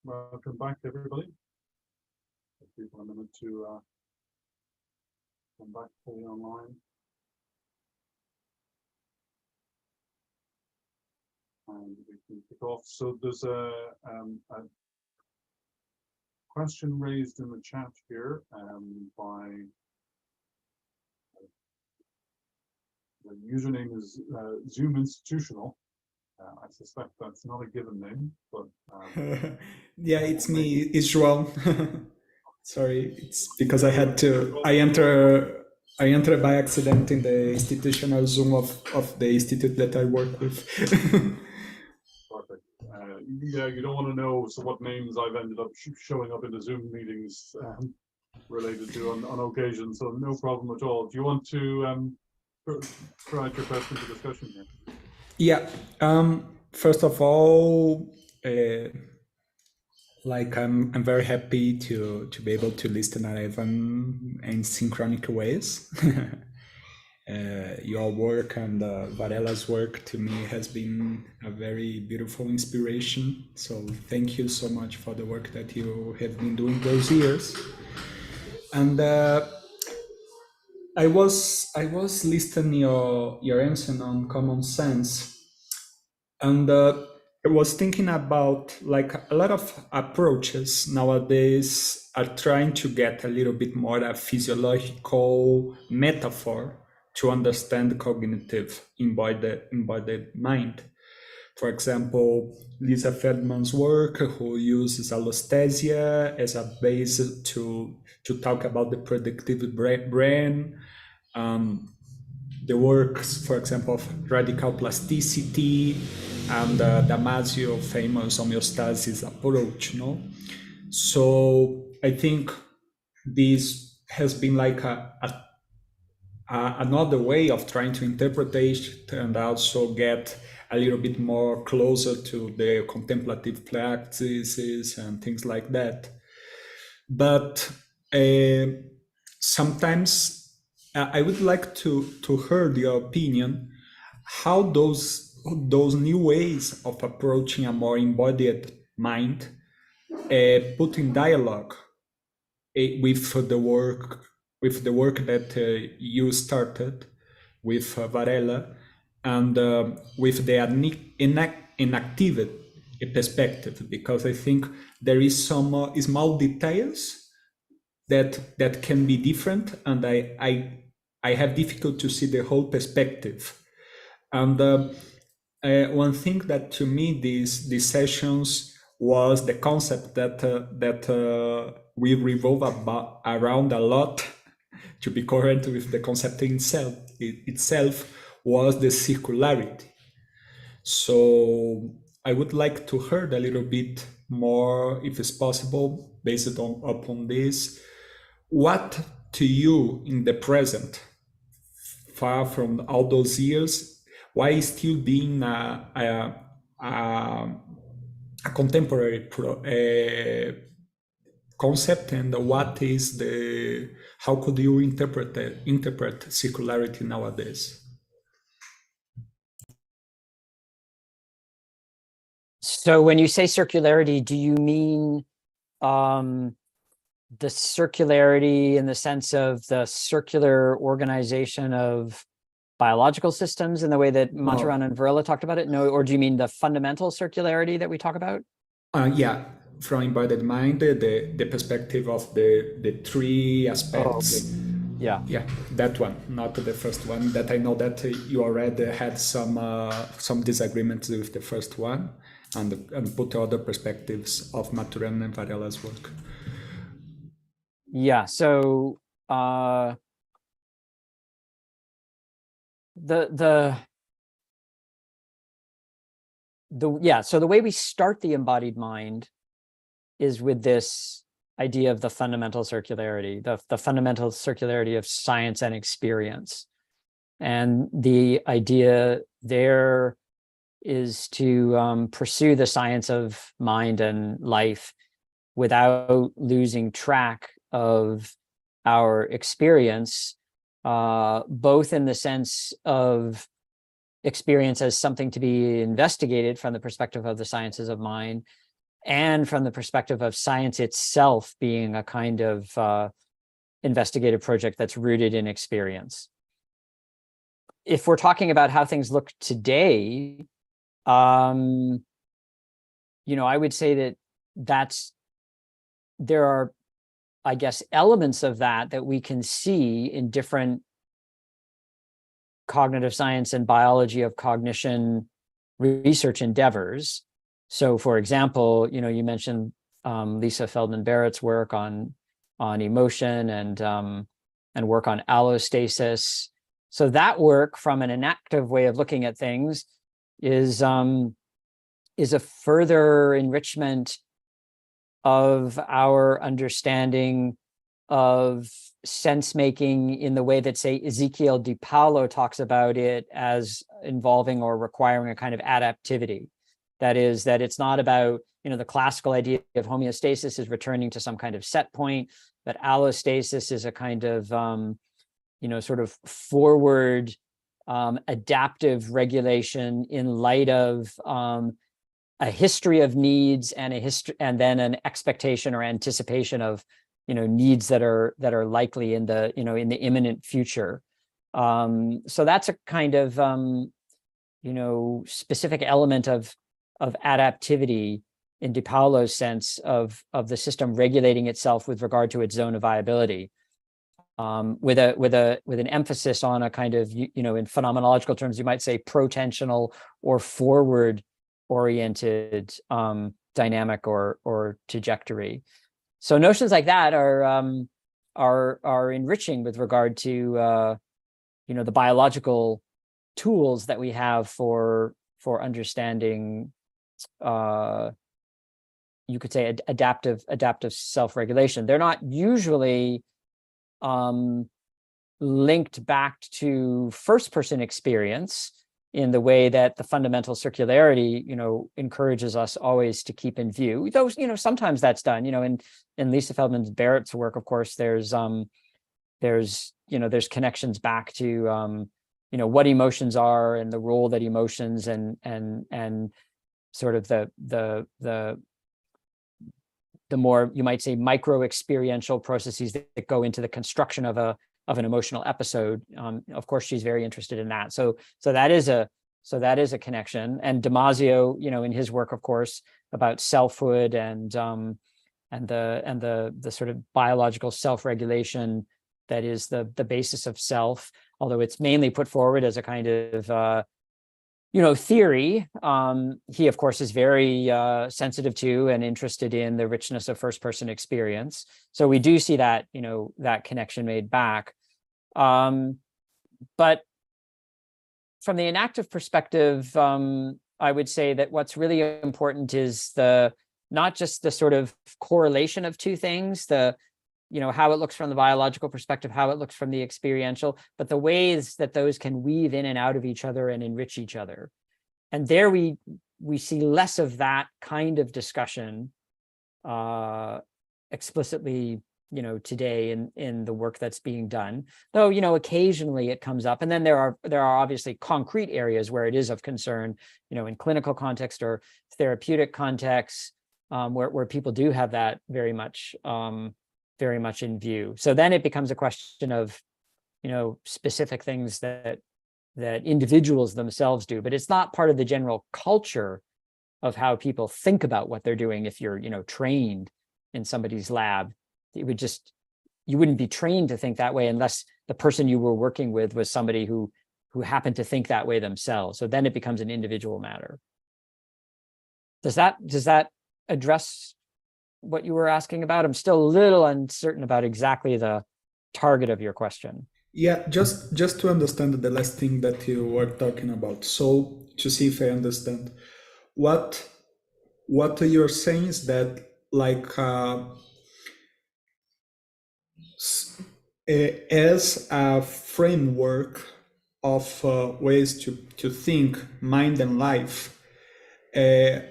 Welcome back, everybody. Give people a minute to come back fully online. And we can kick off. So there's a question raised in the chat here by the username is Zoom Institutional. I suspect that's not a given name, but yeah, it's me. It's João. Sorry, it's because I had to. I entered by accident in the institutional Zoom of the institute that I work with. Perfect. Yeah, you don't want to know what names I've ended up showing up in the Zoom meetings related to on occasion, so no problem at all. Do you want to throw out your question for discussion here? Yeah. First of all, like I'm very happy to be able to listen to Evan in synchronic ways. Your work and Varela's work to me has been a very beautiful inspiration. So thank you so much for the work that you have been doing those years. And I was listening your answer on common sense, and I was thinking about like a lot of approaches nowadays are trying to get a little bit more a physiological metaphor to understand cognitive embodied mind. For example, Lisa Feldman's work, who uses allostasia as a base to talk about the predictive brain. The works, for example, of radical plasticity and Damasio famous homeostasis approach. No, so I think this has been like another way of trying to interpret it and also get a little bit more closer to the contemplative practices and things like that. But sometimes I would like to hear your opinion, how those new ways of approaching a more embodied mind put in dialogue with the work that you started with Varela and with the enactive perspective, because I think there is some small details that can be different, and I have difficulty to see the whole perspective. And one thing that to me these sessions was the concept that we revolve around a lot, to be current with the concept itself was the circularity. So I would like to hear a little bit more, if it's possible, based upon this. What to you in the present, far from all those years, why still being a contemporary concept, and what is how could you interpret circularity nowadays? So when you say circularity, do you mean the circularity in the sense of the circular organization of biological systems in the way that Maturan and Varela talked about it? No, or do you mean the fundamental circularity that we talk about? Yeah, from embodied mind, the perspective of the three aspects. Oh, okay. Yeah, that one, not the first one. That I know that you already had some disagreements with the first one, and put other perspectives of Maturan and Varela's work. Yeah, so so the way we start the embodied mind is with this idea of the fundamental circularity, the fundamental circularity of science and experience. And the idea there is to pursue the science of mind and life without losing track of our experience, both in the sense of experience as something to be investigated from the perspective of the sciences of mind, and from the perspective of science itself being a kind of investigative project that's rooted in experience. If we're talking about how things look today, I would say that there are, I guess, elements of that we can see in different cognitive science and biology of cognition research endeavors. So, for example, you mentioned Lisa Feldman Barrett's work on emotion and work on allostasis. So that work, from an enactive way of looking at things, is a further enrichment of our understanding of sense making in the way that, say, Ezekiel Di Paolo talks about it as involving or requiring a kind of adaptivity. That is, that it's not about, the classical idea of homeostasis is returning to some kind of set point, but allostasis is a kind of, sort of forward adaptive regulation in light of a history of needs and and then an expectation or anticipation of needs that are likely in the in the imminent future. So that's a kind of specific element of adaptivity in Di Paolo's sense of the system regulating itself with regard to its zone of viability, with an emphasis on a kind of in phenomenological terms you might say protensional or forward oriented dynamic or trajectory. So notions like that are enriching with regard to the biological tools that we have for understanding you could say adaptive self-regulation. They're not usually linked back to first-person experience in the way that the fundamental circularity, encourages us always to keep in view. Though, sometimes that's done. In Lisa Feldman Barrett's work, of course, there's connections back to what emotions are and the role that emotions and sort of the more, you might say, micro experiential processes that go into the construction of an emotional episode. Of course, she's very interested in that. So that is a connection. And Damasio, in his work, of course, about selfhood and the sort of biological self-regulation that is the basis of self, although it's mainly put forward as a kind of theory. He, of course, is very sensitive to and interested in the richness of first-person experience. So we do see that, that connection made back. But from the enactive perspective, I would say that what's really important is not just the sort of correlation of two things, how it looks from the biological perspective, how it looks from the experiential, but the ways that those can weave in and out of each other and enrich each other. And there we see less of that kind of discussion explicitly, today in the work that's being done. Though, occasionally it comes up, and then there are obviously concrete areas where it is of concern, in clinical context or therapeutic contexts, where people do have that very much in view. So then it becomes a question of, specific things that individuals themselves do, but it's not part of the general culture of how people think about what they're doing. If you're, trained in somebody's lab, you wouldn't be trained to think that way unless the person you were working with was somebody who happened to think that way themselves. So then it becomes an individual matter. Does that address what you were asking about? I'm still a little uncertain about exactly the target of your question. Yeah, just to understand the last thing that you were talking about. So to see if I understand, what you're saying is that as a framework of ways to think mind and life, this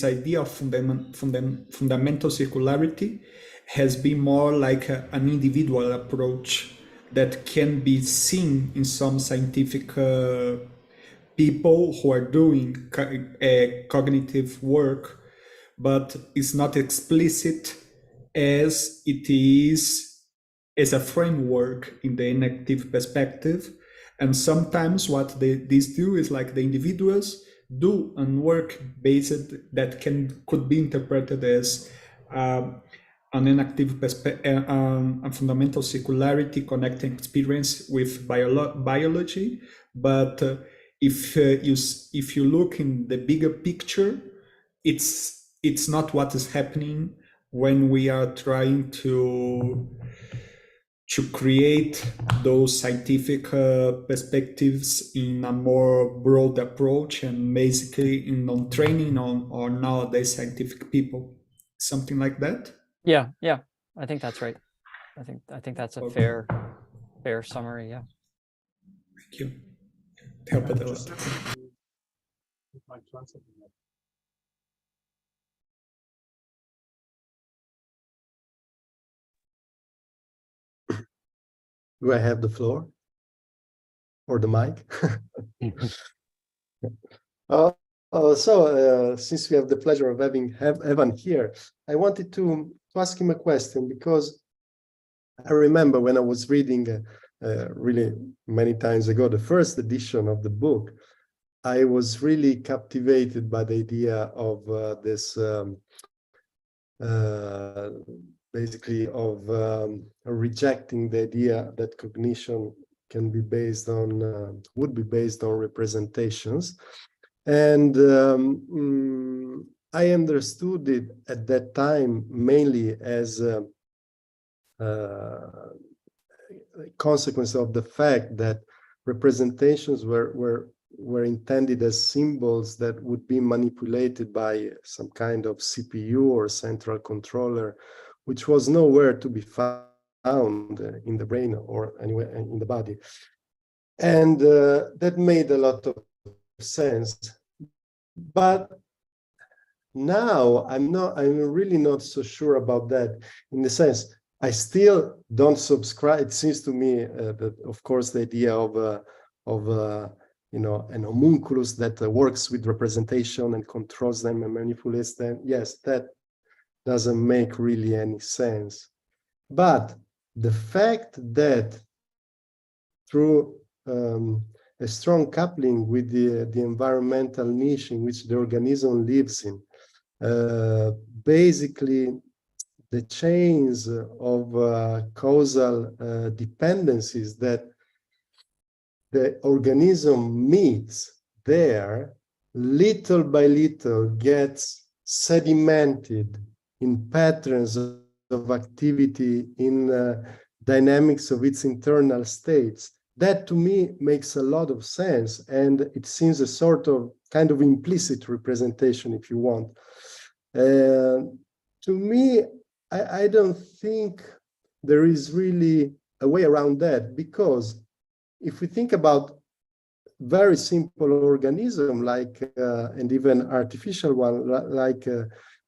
idea of fundamental circularity has been more like an individual approach that can be seen in some scientific people who are doing cognitive work, but it's not explicit as it is as a framework in the enactive perspective. And sometimes what these do is like the individuals do and work based that could be interpreted as an enactive perspective, a fundamental circularity connecting experience with biology. But if you look in the bigger picture, it's not what is happening when we are trying to create those scientific perspectives in a more broad approach, and basically on training on nowadays scientific people, something like that. Yeah, I think that's right. I think that's a fair summary. Yeah. Thank you. Help it a lot. Do I have the floor or the mic? Since we have the pleasure of having Evan here, I wanted to ask him a question, because I remember when I was reading really many times ago the first edition of the book, I was really captivated by the idea of this basically of rejecting the idea that cognition can be based on would be based on representations. And I understood it at that time mainly as a consequence of the fact that representations were intended as symbols that would be manipulated by some kind of CPU or central controller, which was nowhere to be found in the brain or anywhere in the body. And that made a lot of sense. But now I'm really not so sure about that, in the sense I still don't subscribe. It seems to me that, of course, the idea of you know, an homunculus that works with representation and controls them and manipulates them, yes, that doesn't make really any sense. But the fact that through a strong coupling with the environmental niche in which the organism lives in, basically the chains of causal dependencies that the organism meets there, little by little gets sedimented in patterns of activity, in dynamics of its internal states. That to me makes a lot of sense, and it seems a sort of kind of implicit representation, if you want. To me, I don't think there is really a way around that, because if we think about very simple organism like, and even artificial one, like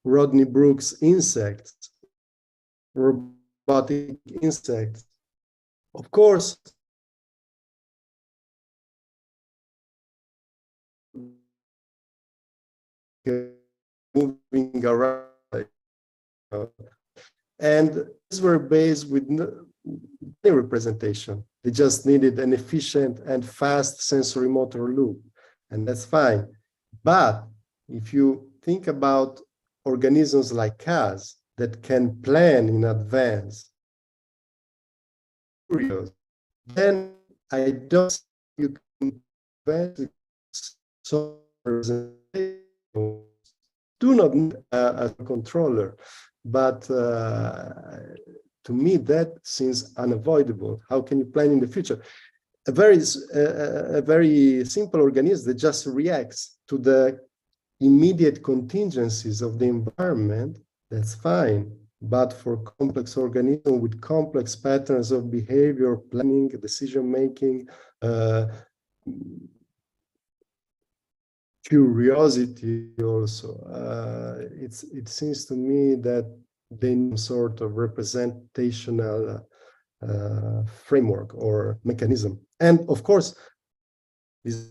Rodney Brooks insects, robotic insects, of course, moving around, and these were based with no representation. They just needed an efficient and fast sensory motor loop, and that's fine. But if you think about organisms like us that can plan in advance, then I don't see you can invent so do not need a controller, but to me that seems unavoidable. How can you plan in the future? A very simple organism that just reacts to the immediate contingencies of the environment, that's fine. But for complex organisms with complex patterns of behavior, planning, decision-making, curiosity also, it seems to me that they need some sort of representational framework or mechanism. And of course, this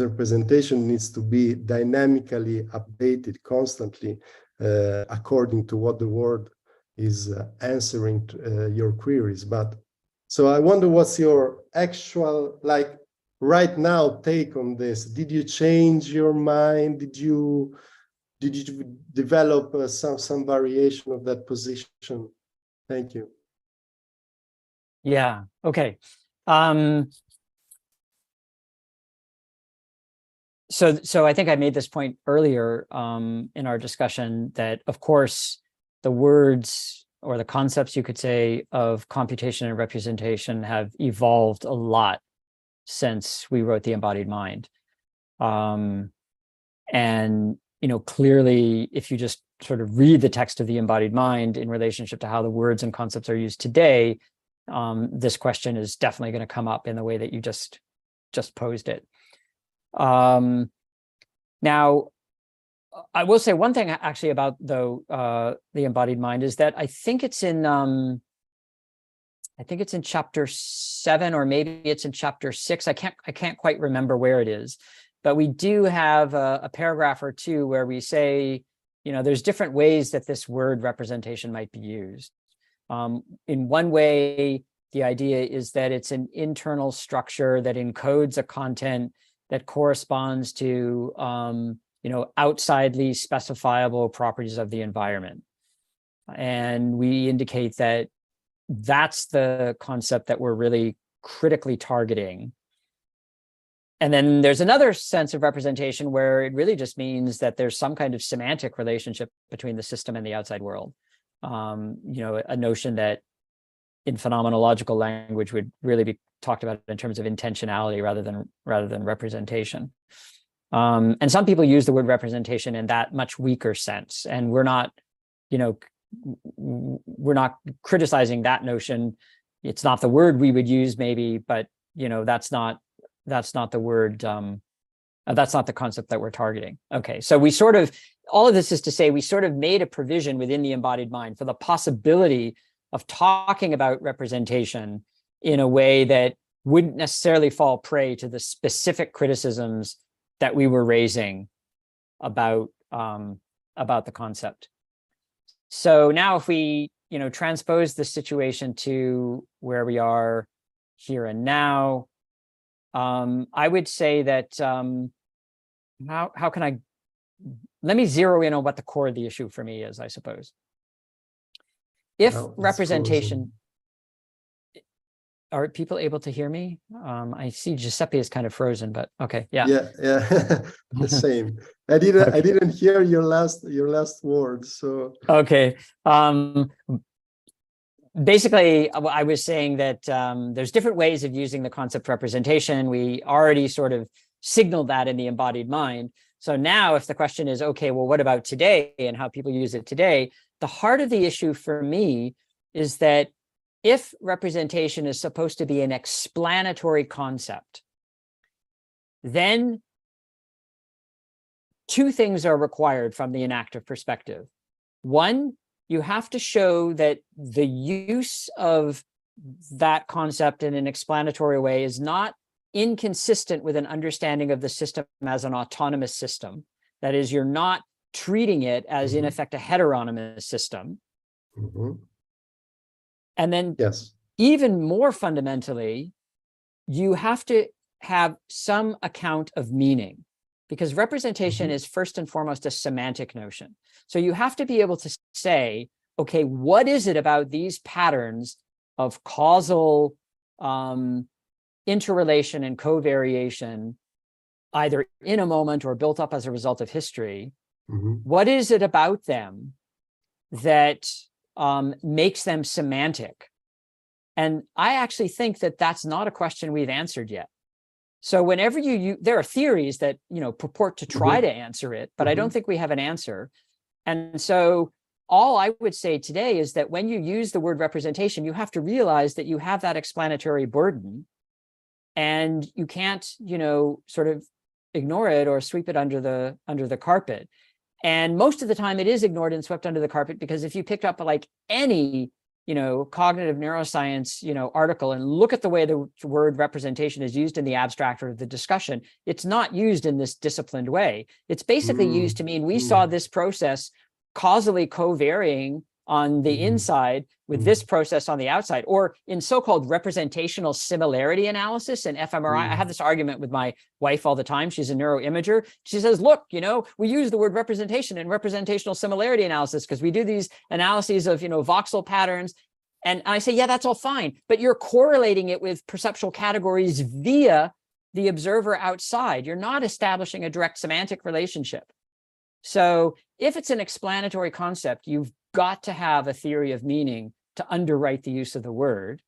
representation needs to be dynamically updated constantly according to what the world is answering to, your queries. But so I wonder what's your actual, like, right now take on this. Did you change your mind? Did you develop some variation of that position? Thank you. Yeah, okay. So I think I made this point earlier in our discussion that, of course, the words or the concepts, you could say, of computation and representation have evolved a lot since we wrote The Embodied Mind. And, clearly, if you just sort of read the text of The Embodied Mind in relationship to how the words and concepts are used today, this question is definitely going to come up in the way that you just posed it. Now, I will say one thing actually about The Embodied Mind is that I think it's in chapter 7, or maybe it's in chapter 6. I can't quite remember where it is, but we do have a paragraph or two where we say, there's different ways that this word representation might be used. In one way, the idea is that it's an internal structure that encodes a content that corresponds to, outsidelly specifiable properties of the environment. And we indicate that that's the concept that we're really critically targeting. And then there's another sense of representation where it really just means that there's some kind of semantic relationship between the system and the outside world. A notion that in phenomenological language would really be talked about in terms of intentionality rather than representation. And some people use the word representation in that much weaker sense, and we're not criticizing that notion. It's not the word we would use, maybe, but that's not the word. That's not the concept that we're targeting. Okay, so we sort of, all of this is to say, we sort of made a provision within the embodied mind for the possibility of talking about representation in a way that wouldn't necessarily fall prey to the specific criticisms that we were raising about the concept. So now, if we transpose the situation to where we are here and now, I would say that how can I let me zero in on what the core of the issue for me is, I suppose. If representation, are people able to hear me? I see Giuseppe is kind of frozen, but okay, yeah. Yeah, the same. I didn't hear your last words, so. Okay. Basically, I was saying that there's different ways of using the concept representation. We already sort of signaled that in the embodied mind. So now, if the question is, okay, well, what about today and how people use it today? The heart of the issue for me is that if representation is supposed to be an explanatory concept, then two things are required from the enactive perspective. One, you have to show that the use of that concept in an explanatory way is not inconsistent with an understanding of the system as an autonomous system. That is, you're not treating it as, in effect, a heteronomous system. And then, yes, even more fundamentally, you have to have some account of meaning, because representation is first and foremost a semantic notion. So you have to be able to say, okay, what is it about these patterns of causal interrelation and covariation, either in a moment or built up as a result of history? What is it about them that makes them semantic? And I actually think that that's not a question we've answered yet. So whenever there are theories that purport to try to answer it, but I don't think we have an answer. And so all I would say today is that when you use the word representation, you have to realize that you have that explanatory burden, and you can't sort of ignore it or sweep it under the carpet. And most of the time it is ignored and swept under the carpet, because if you picked up like any cognitive neuroscience, article and look at the way the word representation is used in the abstract or the discussion, it's not used in this disciplined way. It's basically used to mean we saw this process causally co-varying on the inside with this process on the outside, or in so-called representational similarity analysis and fMRI. I have this argument with my wife all the time. She's a neuroimager. She says, look, we use the word representation in representational similarity analysis because we do these analyses of, voxel patterns. And I say, yeah, that's all fine, but you're correlating it with perceptual categories via the observer outside. You're not establishing a direct semantic relationship. So if it's an explanatory concept, you've got to have a theory of meaning to underwrite the use of the word,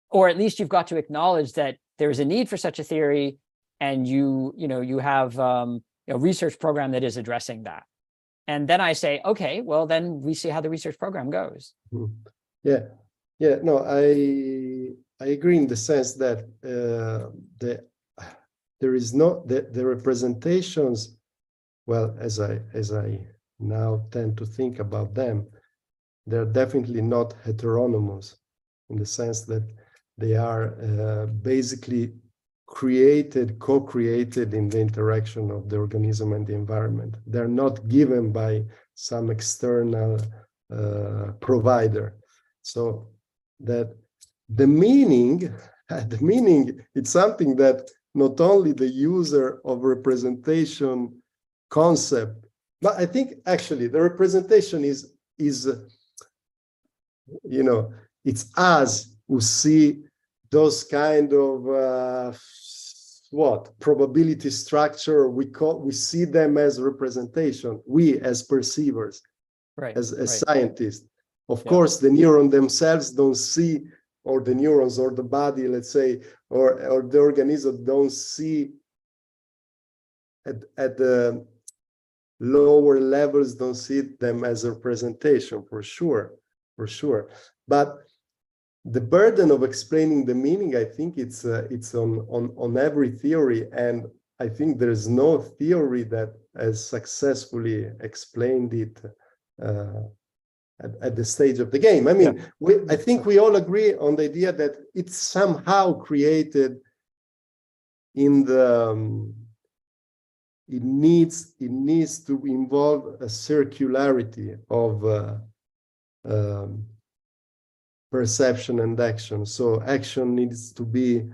or at least you've got to acknowledge that there's a need for such a theory, and you have a research program that is addressing that. And then I say, okay, well, then we see how the research program goes. Yeah, no, I agree in the sense that there is no the representations. Well, as I now tend to think about them, they're definitely not heteronymous in the sense that they are basically co-created in the interaction of the organism and the environment. They're not given by some external provider. So that the meaning, it's something that not only the user of representation concept, but I think actually the representation is it's us who see those kind of probability structure. We see them as representation. We as perceivers, right, as scientists. Of course, the neuron themselves don't see, or the neurons or the body, let's say, or the organism don't see at the lower levels, don't see them as a representation, for sure. But the burden of explaining the meaning, I think it's on every theory, and I think there's no theory that has successfully explained it at the stage of the game. I mean, I think we all agree on the idea that it's somehow created in the it needs to involve a circularity of perception and action. So action needs to be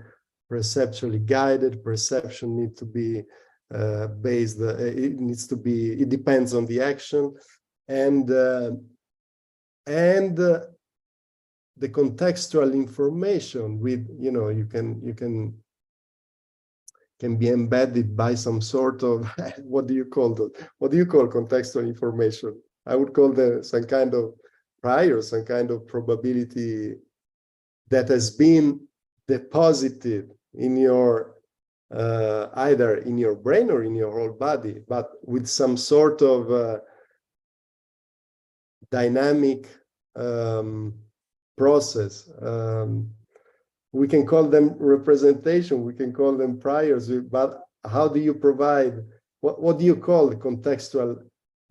perceptually guided. Perception needs to be based. It depends on the action, and the contextual information with can be embedded by some sort of what do you call contextual information? I would call some kind of prior, some kind of probability that has been deposited in your either in your brain or in your whole body, but with some sort of dynamic process. We can call them representation, we can call them priors, but how do you provide, what do you call the contextual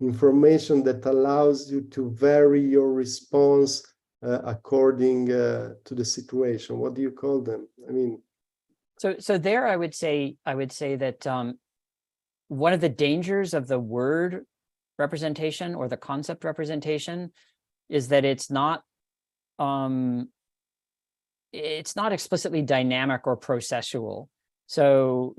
information that allows you to vary your response according to the situation? What do you call them? I mean, so there I would say that one of the dangers of the word representation or the concept representation is that it's not explicitly dynamic or processual. So,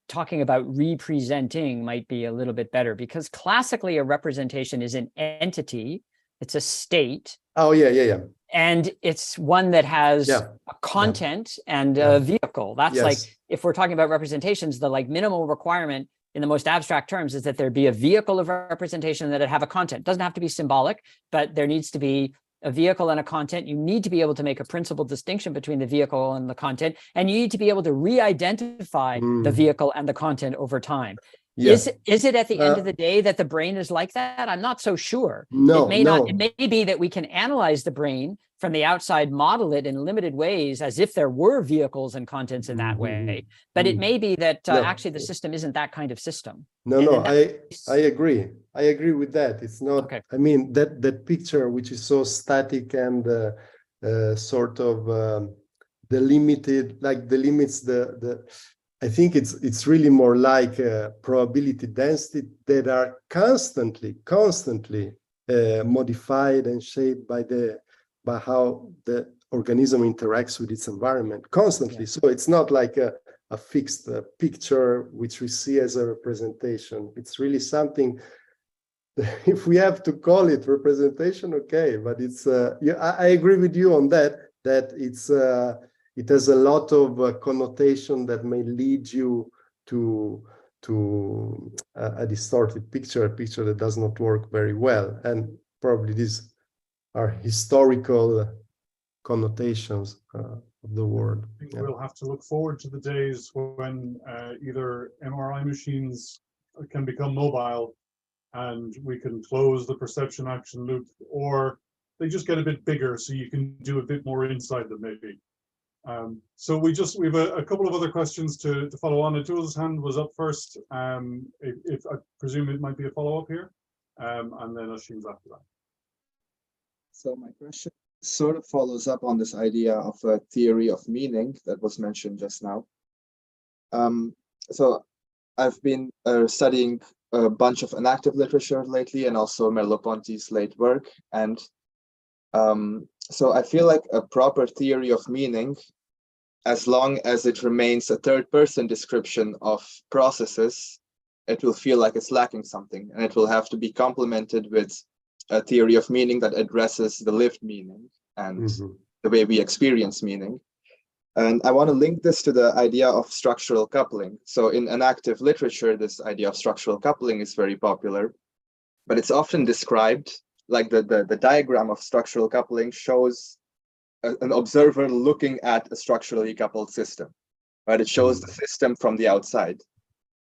talking about representing might be a little bit better, because classically a representation is an entity, it's a state. Oh, yeah. And it's one that has a content and a vehicle. That's like, if we're talking about representations, the minimal requirement in the most abstract terms is that there be a vehicle of representation, that it have a content. It doesn't have to be symbolic, but there needs to be a vehicle and a content. You need to be able to make a principal distinction between the vehicle and the content, and you need to be able to re-identify the vehicle and the content over time. Is it at the end of the day that the brain is like that? I'm not so sure. No, it may not. It may be that we can analyze the brain from the outside model it in limited ways as if there were vehicles and contents in that way. But it may be that actually the system isn't that kind of system. I agree. I agree with that. It's not, okay. I mean, that picture, which is so static and sort of delimited, like delimits I think it's really more like probability density that are constantly modified and shaped by how the organism interacts with its environment constantly. So it's not like a fixed picture which we see as a representation. It's really something, if we have to call it representation, okay, but it's I agree with you on that it's it has a lot of connotation that may lead you to a distorted picture, a picture that does not work very well. And probably these are historical connotations of the word. I think we'll have to look forward to the days when either MRI machines can become mobile and we can close the perception action loop, or they just get a bit bigger so you can do a bit more inside them maybe. So we have a couple of other questions to follow on. Atul's hand was up first. If I presume it might be a follow-up here, and then Oisin's after that. So my question sort of follows up on this idea of a theory of meaning that was mentioned just now. So I've been studying a bunch of enactive literature lately, and also Merleau-Ponty's late work, and so I feel like a proper theory of meaning, as long as it remains a third-person description of processes, it will feel like it's lacking something, and it will have to be complemented with a theory of meaning that addresses the lived meaning and the way we experience meaning. And I want to link this to the idea of structural coupling. So in enactive literature, this idea of structural coupling is very popular, but it's often described like the diagram of structural coupling shows an observer looking at a structurally coupled system, right? It shows the system from the outside.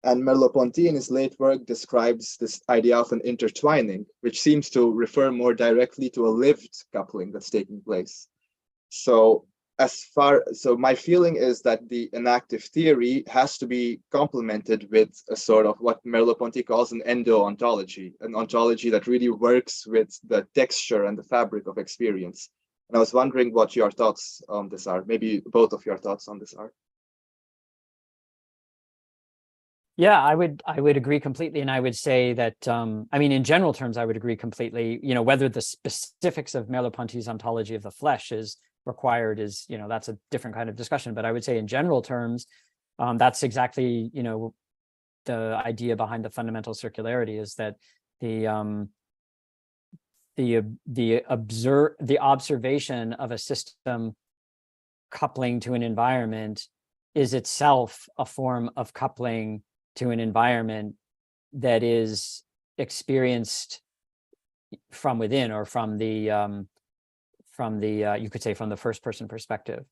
And Merleau-Ponty in his late work describes this idea of an intertwining, which seems to refer more directly to a lived coupling that's taking place. So my feeling is that the enactive theory has to be complemented with a sort of what Merleau-Ponty calls an endo-ontology, an ontology that really works with the texture and the fabric of experience. And I was wondering what your thoughts on this are. Maybe both of your thoughts on this are. Yeah, I would agree completely, and I would say that I mean, in general terms, I would agree completely. You know, whether the specifics of Merleau-Ponty's ontology of the flesh is required is, you know, that's a different kind of discussion. But I would say in general terms, that's exactly, you know, the idea behind the fundamental circularity is that the observation of a system coupling to an environment is itself a form of coupling to an environment that is experienced from within, or from the you could say from the first person perspective.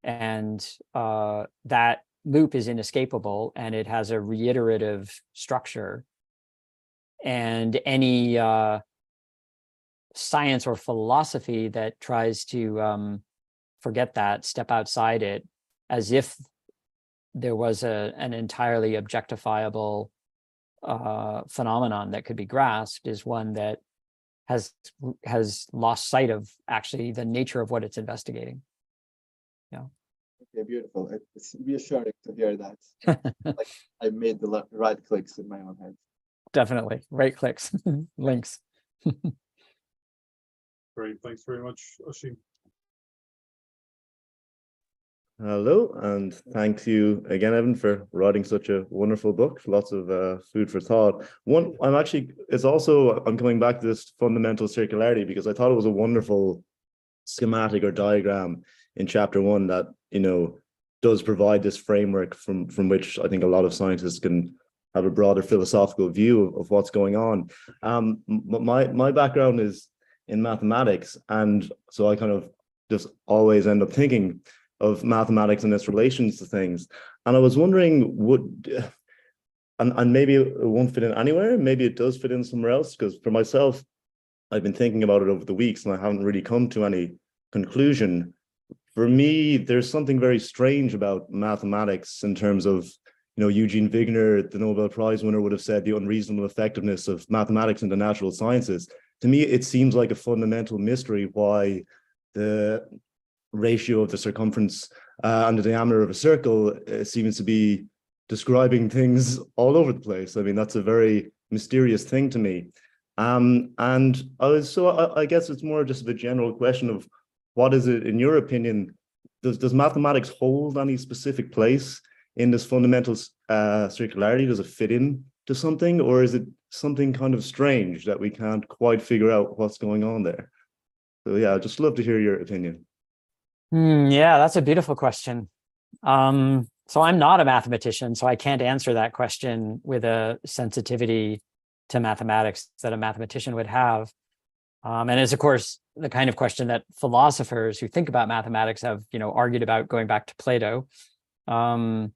And that loop is inescapable, and it has a reiterative structure. And any science or philosophy that tries to forget that, step outside it, as if there was an entirely objectifiable phenomenon that could be grasped, is one that has lost sight of actually the nature of what it's investigating. Yeah. Okay, beautiful. It's reassuring to hear that. Like I made the right clicks in my own head. Definitely, right clicks, links. Great, thanks very much, Oisin. Hello, and thank you again, Evan, for writing such a wonderful book. Lots of food for thought. I'm coming back to this fundamental circularity because I thought it was a wonderful schematic or diagram in chapter 1 that, you know, does provide this framework from which I think a lot of scientists can have a broader philosophical view of what's going on. My background is in mathematics, and so I kind of just always end up thinking of mathematics and its relations to things. And I was wondering, and maybe it won't fit in anywhere, maybe it does fit in somewhere else, because for myself, I've been thinking about it over the weeks and I haven't really come to any conclusion, for me, there's something very strange about mathematics in terms of, Eugene Wigner, the Nobel Prize winner, would have said the unreasonable effectiveness of mathematics in the natural sciences. To me, it seems like a fundamental mystery why the ratio of the circumference and the diameter of a circle seems to be describing things all over the place. I mean, that's a very mysterious thing to me. And I guess it's more just a general question of what is it, in your opinion, does mathematics hold any specific place in this fundamental circularity? Does it fit in to something, or is it something kind of strange that we can't quite figure out what's going on there? So yeah, I'd just love to hear your opinion. Yeah, that's a beautiful question. So I'm not a mathematician, so I can't answer that question with a sensitivity to mathematics that a mathematician would have. And it's, of course, the kind of question that philosophers who think about mathematics have, argued about going back to Plato. But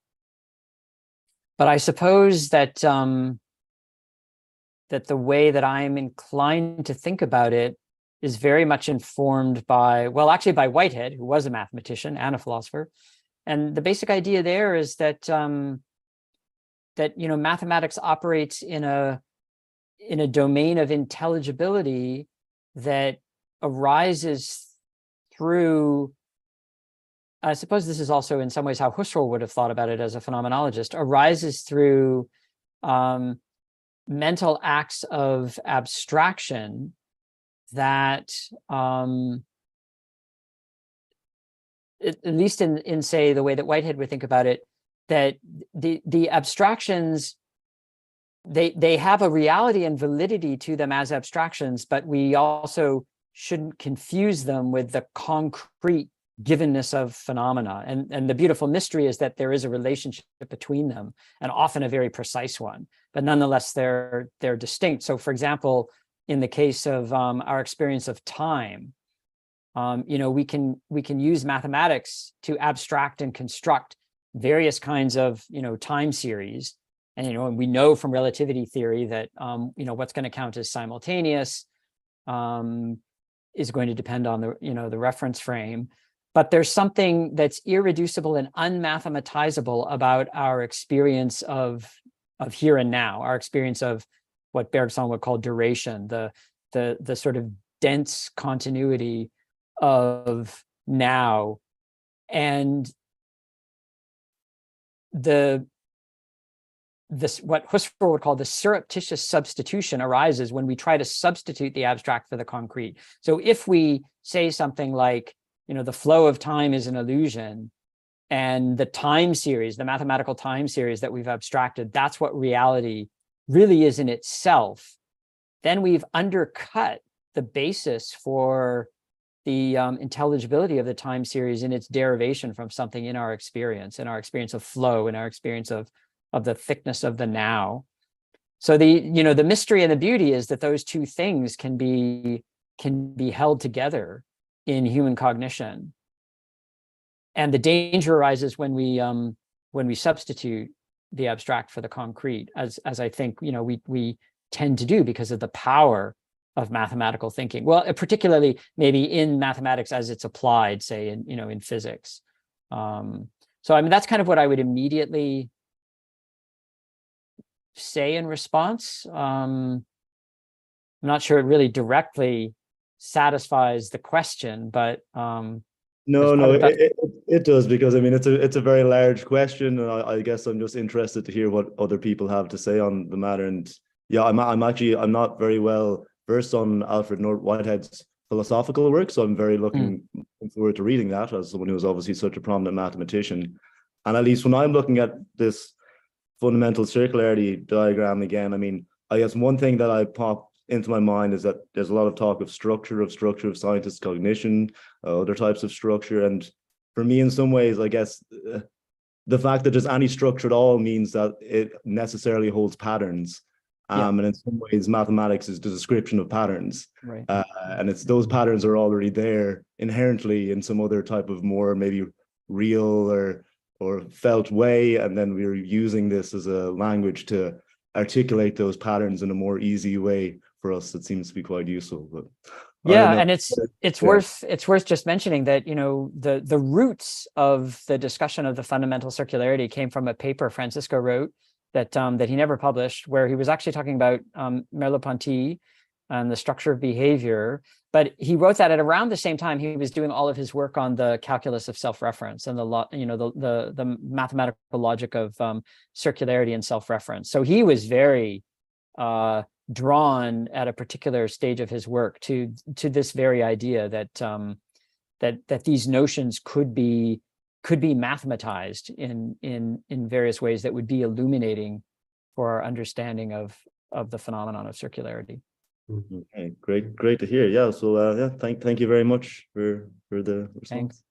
I suppose that that the way that I'm inclined to think about it is very much informed by, well, actually by Whitehead, who was a mathematician and a philosopher. And the basic idea there is that mathematics operates in a domain of intelligibility that arises through, I suppose this is also in some ways how Husserl would have thought about it as a phenomenologist, arises through mental acts of abstraction that, at least in say the way that Whitehead would think about it, that the abstractions, they have a reality and validity to them as abstractions, but we also shouldn't confuse them with the concrete givenness of phenomena. And the beautiful mystery is that there is a relationship between them, and often a very precise one, but nonetheless they're distinct. So for example, in the case of our experience of time, we can use mathematics to abstract and construct various kinds of time series. And we know from relativity theory that what's going to count as simultaneous is going to depend on the reference frame. But there's something that's irreducible and unmathematizable about our experience of here and now, our experience of what Bergson would call duration, the sort of dense continuity of now. And what Husserl would call the surreptitious substitution arises when we try to substitute the abstract for the concrete. So if we say something like, the flow of time is an illusion, and the time series, the mathematical time series that we've abstracted, that's what reality really is in itself, then we've undercut the basis for the intelligibility of the time series in its derivation from something in our experience of flow, in our experience of the thickness of the now. So the mystery and the beauty is that those two things can be held together in human cognition. And the danger arises when we substitute the abstract for the concrete, as I think we tend to do because of the power of mathematical thinking. Well, particularly maybe in mathematics as it's applied, say in physics. So I mean that's kind of what I would immediately say in response. I'm not sure it really directly satisfies the question, but no, it does, because I mean it's a very large question, and I guess I'm just interested to hear what other people have to say on the matter. And yeah, I'm not very well versed on Alfred North Whitehead's philosophical work, so I'm very looking forward to reading that, as someone who is obviously such a prominent mathematician. And at least when I'm looking at this fundamental circularity diagram again, I mean, I guess one thing that I pop into my mind is that there's a lot of talk of structure of scientists' cognition, other types of structure. And for me, in some ways, I guess the fact that there's any structure at all means that it necessarily holds patterns. And in some ways, mathematics is the description of patterns. Right. And it's those patterns are already there inherently in some other type of more maybe real or felt way. And then we're using this as a language to articulate those patterns in a more easy way for us. That seems to be quite useful. But Yeah, and it's worth just mentioning that, you know, the roots of the discussion of the fundamental circularity came from a paper Francisco wrote that that he never published, where he was actually talking about Merleau-Ponty and the structure of behavior. But he wrote that at around the same time he was doing all of his work on the calculus of self-reference and the mathematical logic of circularity and self-reference. So he was very drawn at a particular stage of his work to this very idea that that these notions could be mathematized in various ways that would be illuminating for our understanding of the phenomenon of circularity. Okay, great to hear. Yeah, so yeah, thank you very much for the response. Thanks.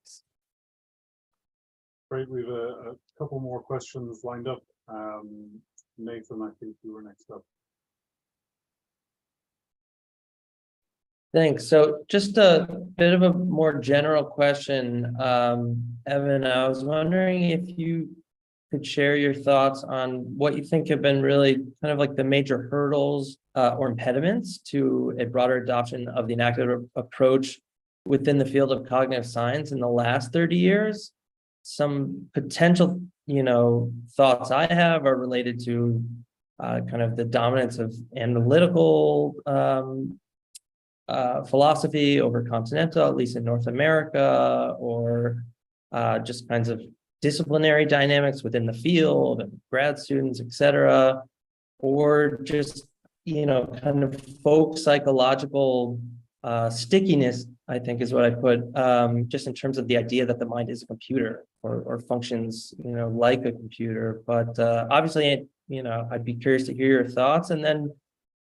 Great, we have a couple more questions lined up. Nathan, I think you were next up. Thanks. So just a bit of a more general question, Evan, I was wondering if you could share your thoughts on what you think have been really kind of like the major hurdles or impediments to a broader adoption of the enactive approach within the field of cognitive science in the last 30 years. Some potential, thoughts I have are related to kind of the dominance of analytical philosophy over continental, at least in North America, or just kinds of disciplinary dynamics within the field and grad students, et cetera, or just, kind of folk psychological stickiness, I think is what I put, just in terms of the idea that the mind is a computer or functions, like a computer. But obviously, I'd be curious to hear your thoughts, and then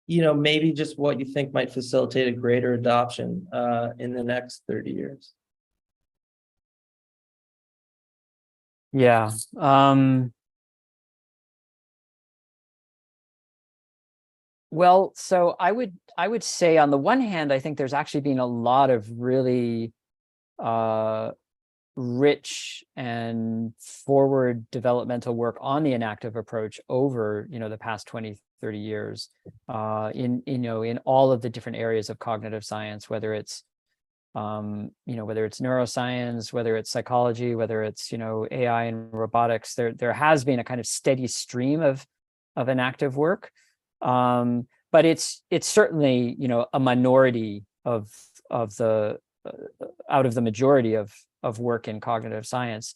maybe just what you think might facilitate a greater adoption in the next 30 years. Yeah. Well, so I would say on the one hand, I think there's actually been a lot of really rich and forward developmental work on the enactive approach over the past 20, 30 years in all of the different areas of cognitive science, whether it's whether it's neuroscience, whether it's psychology, whether it's AI and robotics. There has been a kind of steady stream of enactive work, but it's certainly a minority of the out of the majority of work in cognitive science.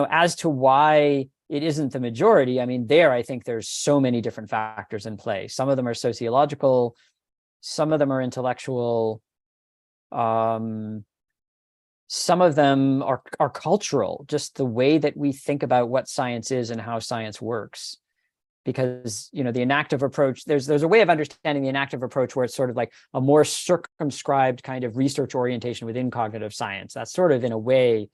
As to why it isn't the majority, I mean, I think there's so many different factors in play. Some of them are sociological, some of them are intellectual, some of them are cultural, just the way that we think about what science is and how science works. Because the enactive approach, there's a way of understanding the enactive approach where it's sort of like a more circumscribed kind of research orientation within cognitive science. That's sort of, in a way,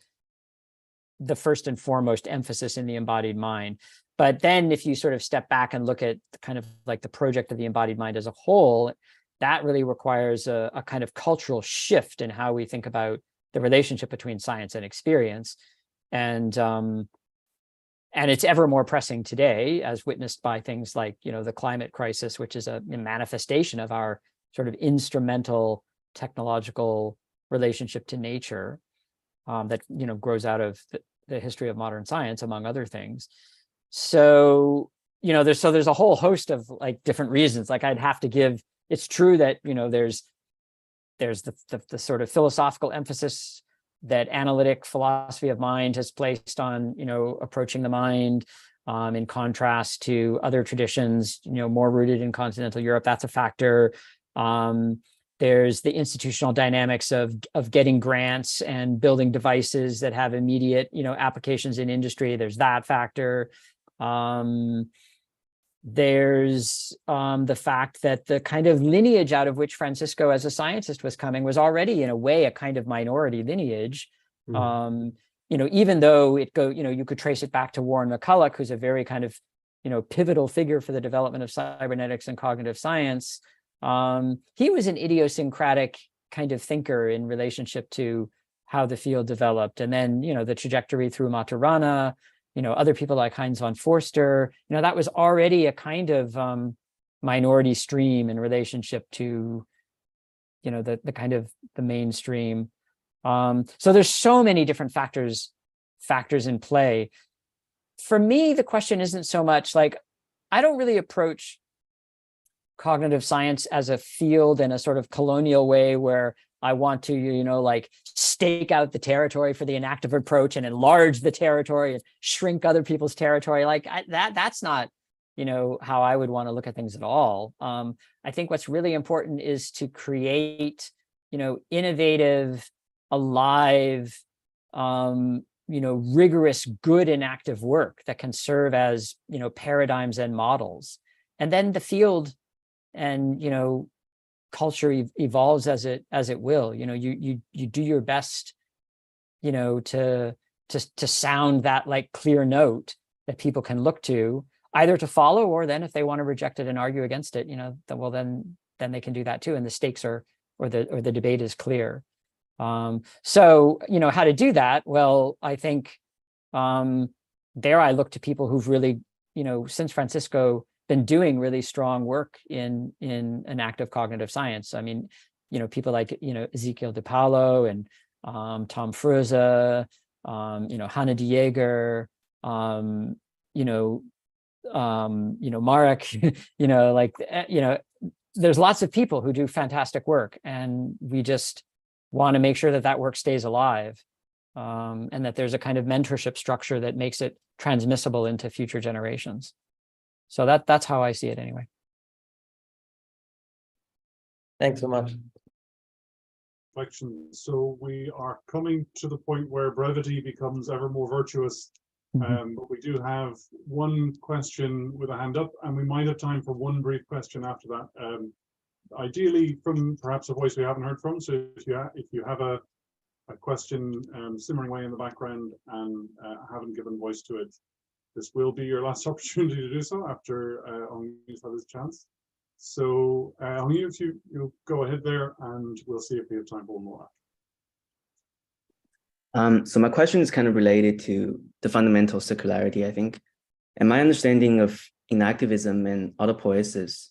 the first and foremost emphasis in the embodied mind. But then if you sort of step back and look at kind of like the project of the embodied mind as a whole, that really requires a kind of cultural shift in how we think about the relationship between science and experience. And it's ever more pressing today, as witnessed by things like, the climate crisis, which is a manifestation of our sort of instrumental technological relationship to nature that, grows out of the history of modern science, among other things. So, there's a whole host of like different reasons. Like I'd have to give, it's true that, there's the sort of philosophical emphasis that analytic philosophy of mind has placed on, approaching the mind, in contrast to other traditions, more rooted in continental Europe. That's a factor. There's the institutional dynamics of getting grants and building devices that have immediate, applications in industry. There's that factor. There's the fact that the kind of lineage out of which Francisco as a scientist was coming was already, in a way, a kind of minority lineage. Even though you could trace it back to Warren McCulloch, who's a very kind of, pivotal figure for the development of cybernetics and cognitive science. He was an idiosyncratic kind of thinker in relationship to how the field developed. And then, the trajectory through Maturana, other people like Heinz von Forster, that was already a kind of minority stream in relationship to, the kind of the mainstream. So there's so many different factors in play. For me, the question isn't so much like, I don't really approach cognitive science as a field in a sort of colonial way where I want to, like stake out the territory for the enactive approach and enlarge the territory and shrink other people's territory. Like that's not, how I would want to look at things at all. I think what's really important is to create, innovative, alive, rigorous, good enactive work that can serve as, paradigms and models. And then the field and, culture evolves as it will. You do your best, to sound that like clear note that people can look to, either to follow, or then if they want to reject it and argue against it, then they can do that too. And the stakes or the debate is clear. So, how to do that? Well, I think there I look to people who've really, since Francisco, been doing really strong work in enactive cognitive science. I mean, people like, Ezekiel de Paulo and Tom Fruzza, Hannah de Jager, Marek, there's lots of people who do fantastic work, and we just want to make sure that work stays alive, and that there's a kind of mentorship structure that makes it transmissible into future generations. So that's how I see it anyway. Thanks so much. So we are coming to the point where brevity becomes ever more virtuous. But we do have one question with a hand up, and we might have time for one brief question after that. Ideally from perhaps a voice we haven't heard from. So if you have a question simmering away in the background and haven't given voice to it, this will be your last opportunity to do so after Hongyi's had his chance. So Hongyi, if you go ahead there, and we'll see if we have time for one more. So my question is kind of related to the fundamental circularity, I think. And my understanding of enactivism and autopoiesis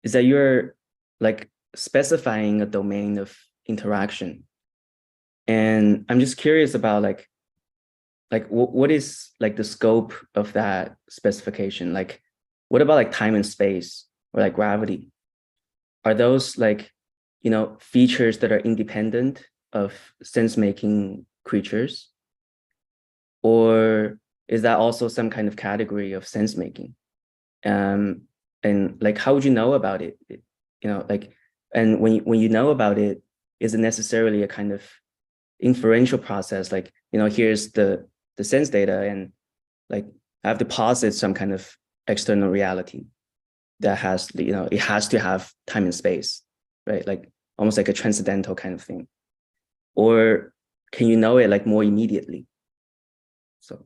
is that you're like specifying a domain of interaction. And I'm just curious about like what is like the scope of that specification? Like, what about like time and space or like gravity? Are those like, features that are independent of sense-making creatures? Or is that also some kind of category of sense-making? And like, how would you know about it? And when you know about it, is it necessarily a kind of inferential process? Like, here's the sense data, and like I have to posit some kind of external reality that has, it has to have time and space, right? Like almost like a transcendental kind of thing. Or can you know it like more immediately? So.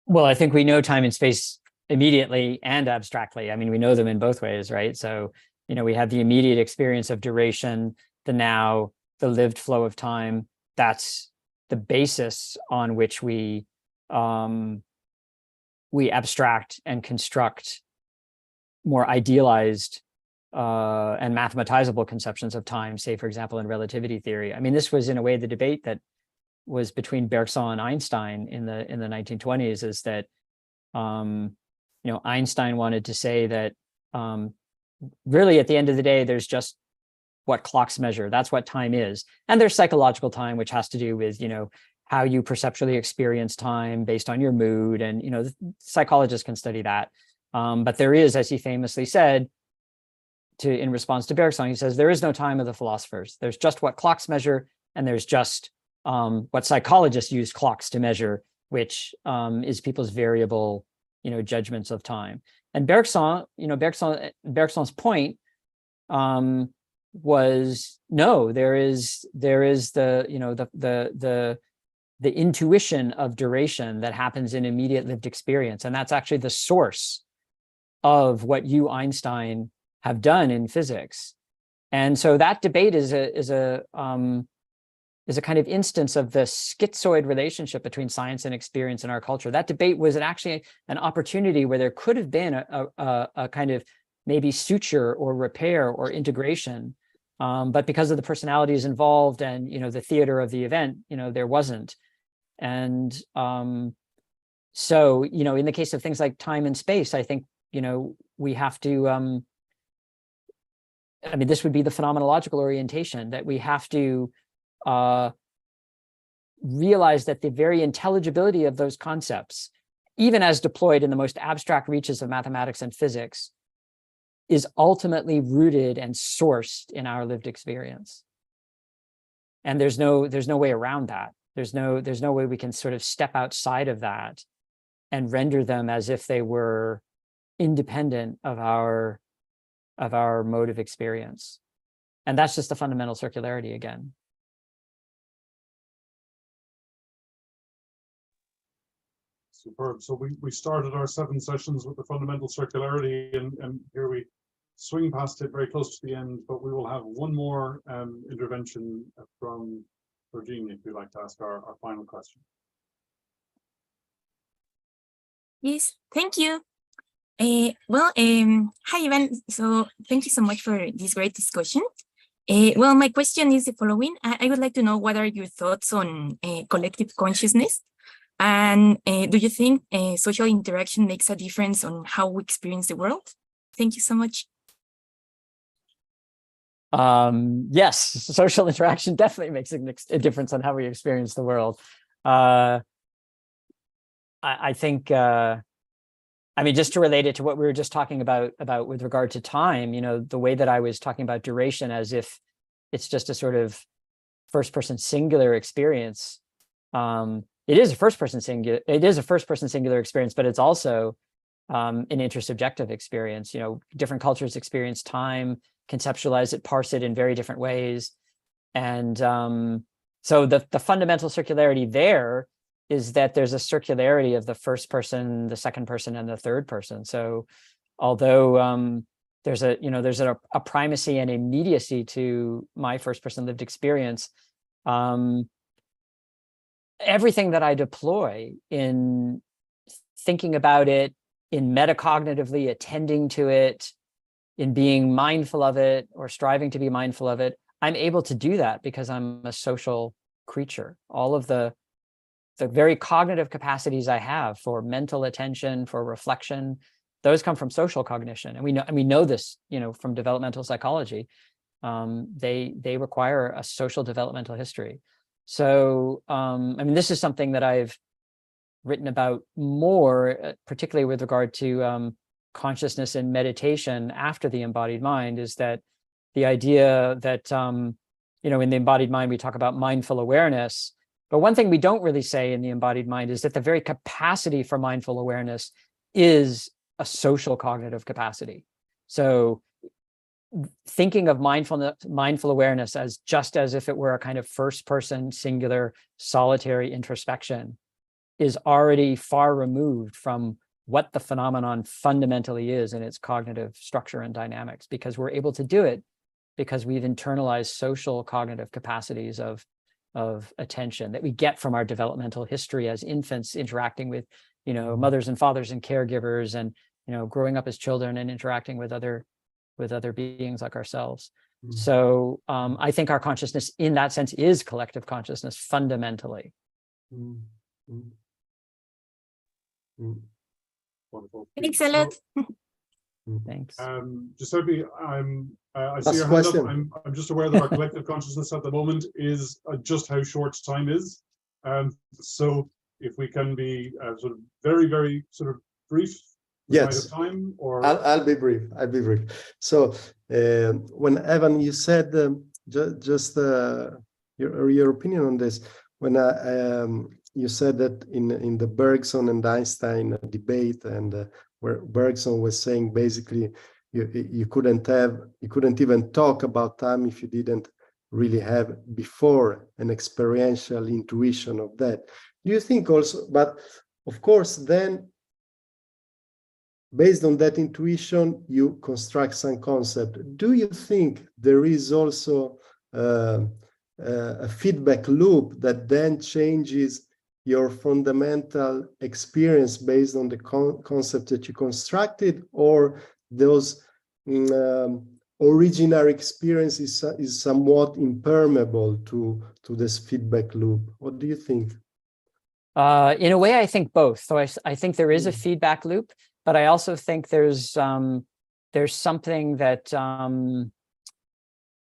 Well, I think we know time and space immediately and abstractly. I mean, we know them in both ways, right? So, we have the immediate experience of duration, the now, the lived flow of time. That's the basis on which we abstract and construct more idealized and mathematizable conceptions of time, say, for example, in relativity theory. I mean, this was in a way the debate that was between Bergson and Einstein in the 1920s, is that Einstein wanted to say that really at the end of the day, there's just what clocks measure. That's what time is. And there's psychological time, which has to do with, how you perceptually experience time based on your mood. And, psychologists can study that. But there is, as he famously said, in response to Bergson, he says, there is no time of the philosophers. There's just what clocks measure, and there's just what psychologists use clocks to measure, which is people's variable, judgments of time. And Bergson's point was, no, there is the intuition of duration that happens in immediate lived experience, and that's actually the source of what you, Einstein, have done in physics. And so that debate is a is a kind of instance of the schizoid relationship between science and experience in our culture. That debate was actually an opportunity where there could have been a kind of maybe suture or repair or integration, but because of the personalities involved and the theater of the event, there wasn't. And so in the case of things like time and space, I think we have to. This would be the phenomenological orientation, that we have to realize that the very intelligibility of those concepts, even as deployed in the most abstract reaches of mathematics and physics, is ultimately rooted and sourced in our lived experience. And there's no way around that. There's no way we can sort of step outside of that and render them as if they were independent of our mode of experience. And that's just the fundamental circularity again. Superb. So we started our 7 sessions with the fundamental circularity, and here we swing past it very close to the end, but we will have one more intervention from Virginia, if you'd like to ask our final question. Yes, thank you. Hi, Ivan. So thank you so much for this great discussion. My question is the following. I would like to know what are your thoughts on collective consciousness? And do you think social interaction makes a difference on how we experience the world? Thank you so much. Yes, social interaction definitely makes a difference on how we experience the world. I think, just to relate it to what we were just talking about with regard to time, the way that I was talking about duration as if it's just a sort of first-person singular experience. It is a first-person singular experience, but it's also an intersubjective experience. Different cultures experience time, conceptualize it, parse it in very different ways. And so the fundamental circularity there is that there's a circularity of the first person, the second person, and the third person. So although there's a primacy and immediacy to my first person lived experience, everything that I deploy in thinking about it, in metacognitively attending to it, in being mindful of it or striving to be mindful of it, I'm able to do that because I'm a social creature. All of the very cognitive capacities I have for mental attention, for reflection, those come from social cognition. And we know this, from developmental psychology. They require a social developmental history. So, this is something that I've written about more, particularly with regard to consciousness and meditation after the embodied mind, is that the idea that, in the embodied mind, we talk about mindful awareness. But one thing we don't really say in the embodied mind is that the very capacity for mindful awareness is a social cognitive capacity. So thinking of mindful awareness as just as if it were a kind of first person, singular, solitary introspection is already far removed from what the phenomenon fundamentally is in its cognitive structure and dynamics, because we're able to do it because we've internalized social cognitive capacities of attention that we get from our developmental history as infants, interacting with, mothers and fathers and caregivers, and, growing up as children and interacting with other beings like ourselves. Mm-hmm. So I think our consciousness in that sense is collective consciousness fundamentally. Mm-hmm. Mm-hmm. Wonderful. Thanks a lot. Thanks. Giuseppe, I see your hand up. I'm just aware that our collective consciousness at the moment is just how short time is. So if we can be sort of very, very sort of brief. Yes. Time, or I'll be brief. So when Evan, you said just your opinion on this, when you said that in the Bergson and Einstein debate, and where Bergson was saying basically you couldn't even talk about time if you didn't really have before an experiential intuition of that. Do you think also, but of course then based on that intuition you construct some concept. Do you think there is also a feedback loop that then changes your fundamental experience based on the concept that you constructed, or those original experience is somewhat impermeable to this feedback loop? What do you think? In a way, I think both. So I think there is a feedback loop, but I also think there's something that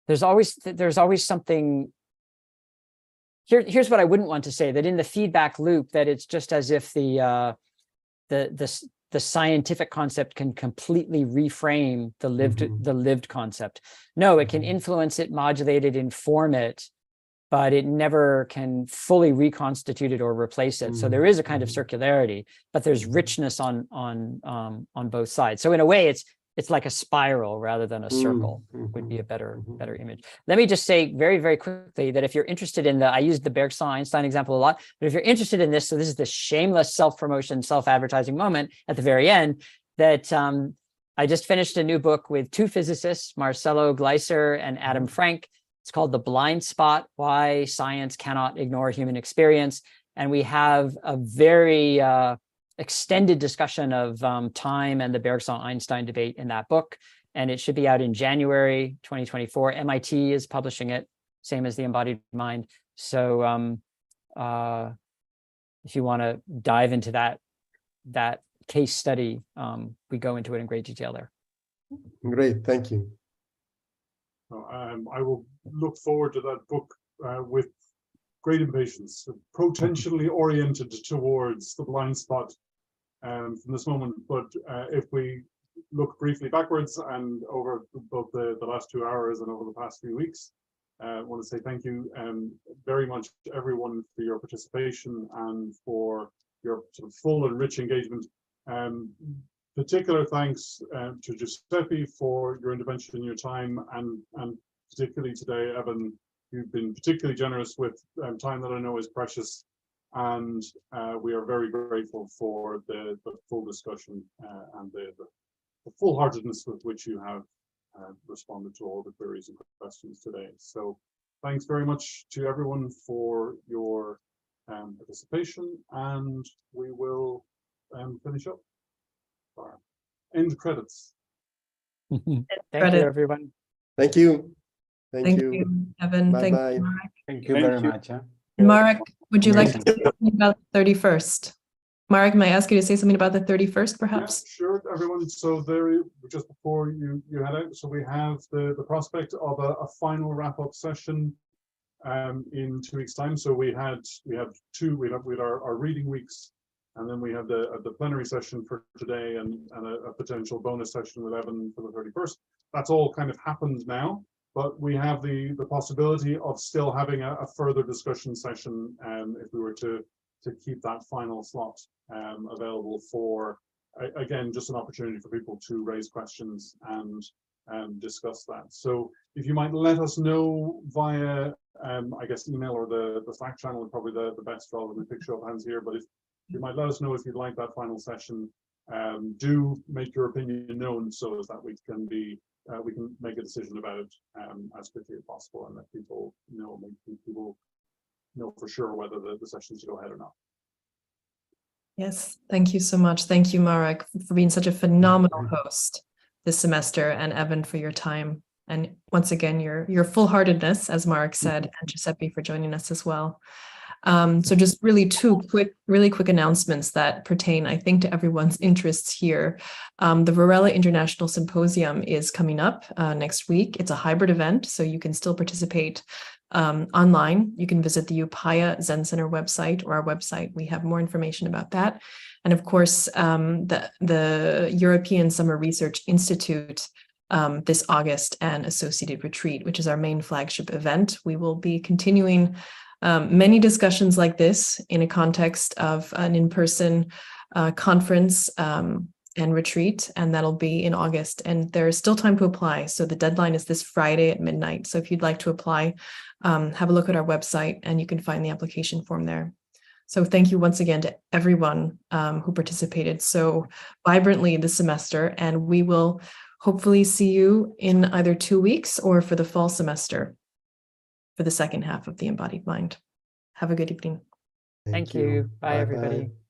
there's always something. Here's what I wouldn't want to say, that in the feedback loop, that it's just as if the scientific concept can completely reframe the lived concept. No, it can influence it, modulate it, inform it, but it never can fully reconstitute it or replace it. So there is a kind of circularity, but there's richness on both sides. So in a way, it's like a spiral rather than a circle, would be a better image. Let me just say very, very quickly that if you're interested in I used the Bergson-Einstein example a lot, but if you're interested in this, so this is the shameless self-promotion, self-advertising moment at the very end, that I just finished a new book with two physicists, Marcelo Gleiser and Adam Frank. It's called The Blind Spot: Why Science Cannot Ignore Human Experience. And we have a very extended discussion of time and the Bergson-Einstein debate in that book. And it should be out in January 2024. MIT is publishing it, same as the Embodied Mind. So if you want to dive into that case study, we go into it in great detail there. Great, thank you. I will look forward to that book with great impatience, potentially oriented towards the blind spot from this moment. But if we look briefly backwards and over both the last 2 hours and over the past few weeks, I want to say thank you very much to everyone for your participation and for your sort of full and rich engagement. Particular thanks to Giuseppe for your intervention and your time, and particularly today, Evan, you've been particularly generous with time that I know is precious, and we are very grateful for the full discussion and the full-heartedness with which you have responded to all the queries and questions today. So thanks very much to everyone for your participation, and we will finish up. End credits. Thank you, everyone. Thank you. Thank you, Evan. Bye-bye. Thank you, Marek. Thank you very much. Marek, would you like to say something about the 31st? Marek, may I ask you to say something about the 31st, perhaps? Yeah, sure, everyone. So there, just before you head out, so we have the prospect of a final wrap-up session in 2 weeks' time. So we had our reading weeks, and then we have the plenary session for today, and a potential bonus session with Evan for the 31st. That's all kind of happened now, but we have the possibility of still having a further discussion session if we were to keep that final slot available for, again, just an opportunity for people to raise questions and discuss that. So if you might let us know via, I guess, email or the Slack channel is probably the best rather than pick show of hands here, but if you might let us know if you'd like that final session, do make your opinion known so as that we can make a decision about it as quickly as possible, and let people know, make people know for sure whether the session should go ahead or not. Yes, thank you so much. Thank you, Marek, for being such a phenomenal host this semester, and Evan for your time. And once again, your full-heartedness, as Marek said, and Giuseppe for joining us as well. So just really really quick announcements that pertain, I think, to everyone's interests here. The Varela International Symposium is coming up next week. It's a hybrid event, so you can still participate online. You can visit the Upaya Zen Center website or our website. We have more information about that. And of course, the European Summer Research Institute this August and associated retreat, which is our main flagship event. We will be continuing many discussions like this in a context of an in-person conference and retreat, and that'll be in August. And there is still time to apply. So the deadline is this Friday at midnight. So if you'd like to apply, have a look at our website and you can find the application form there. So thank you once again to everyone who participated so vibrantly this semester, and we will hopefully see you in either 2 weeks or for the fall semester. For for the second half of the Embodied Mind. Have a good evening. Thank you. Bye, everybody.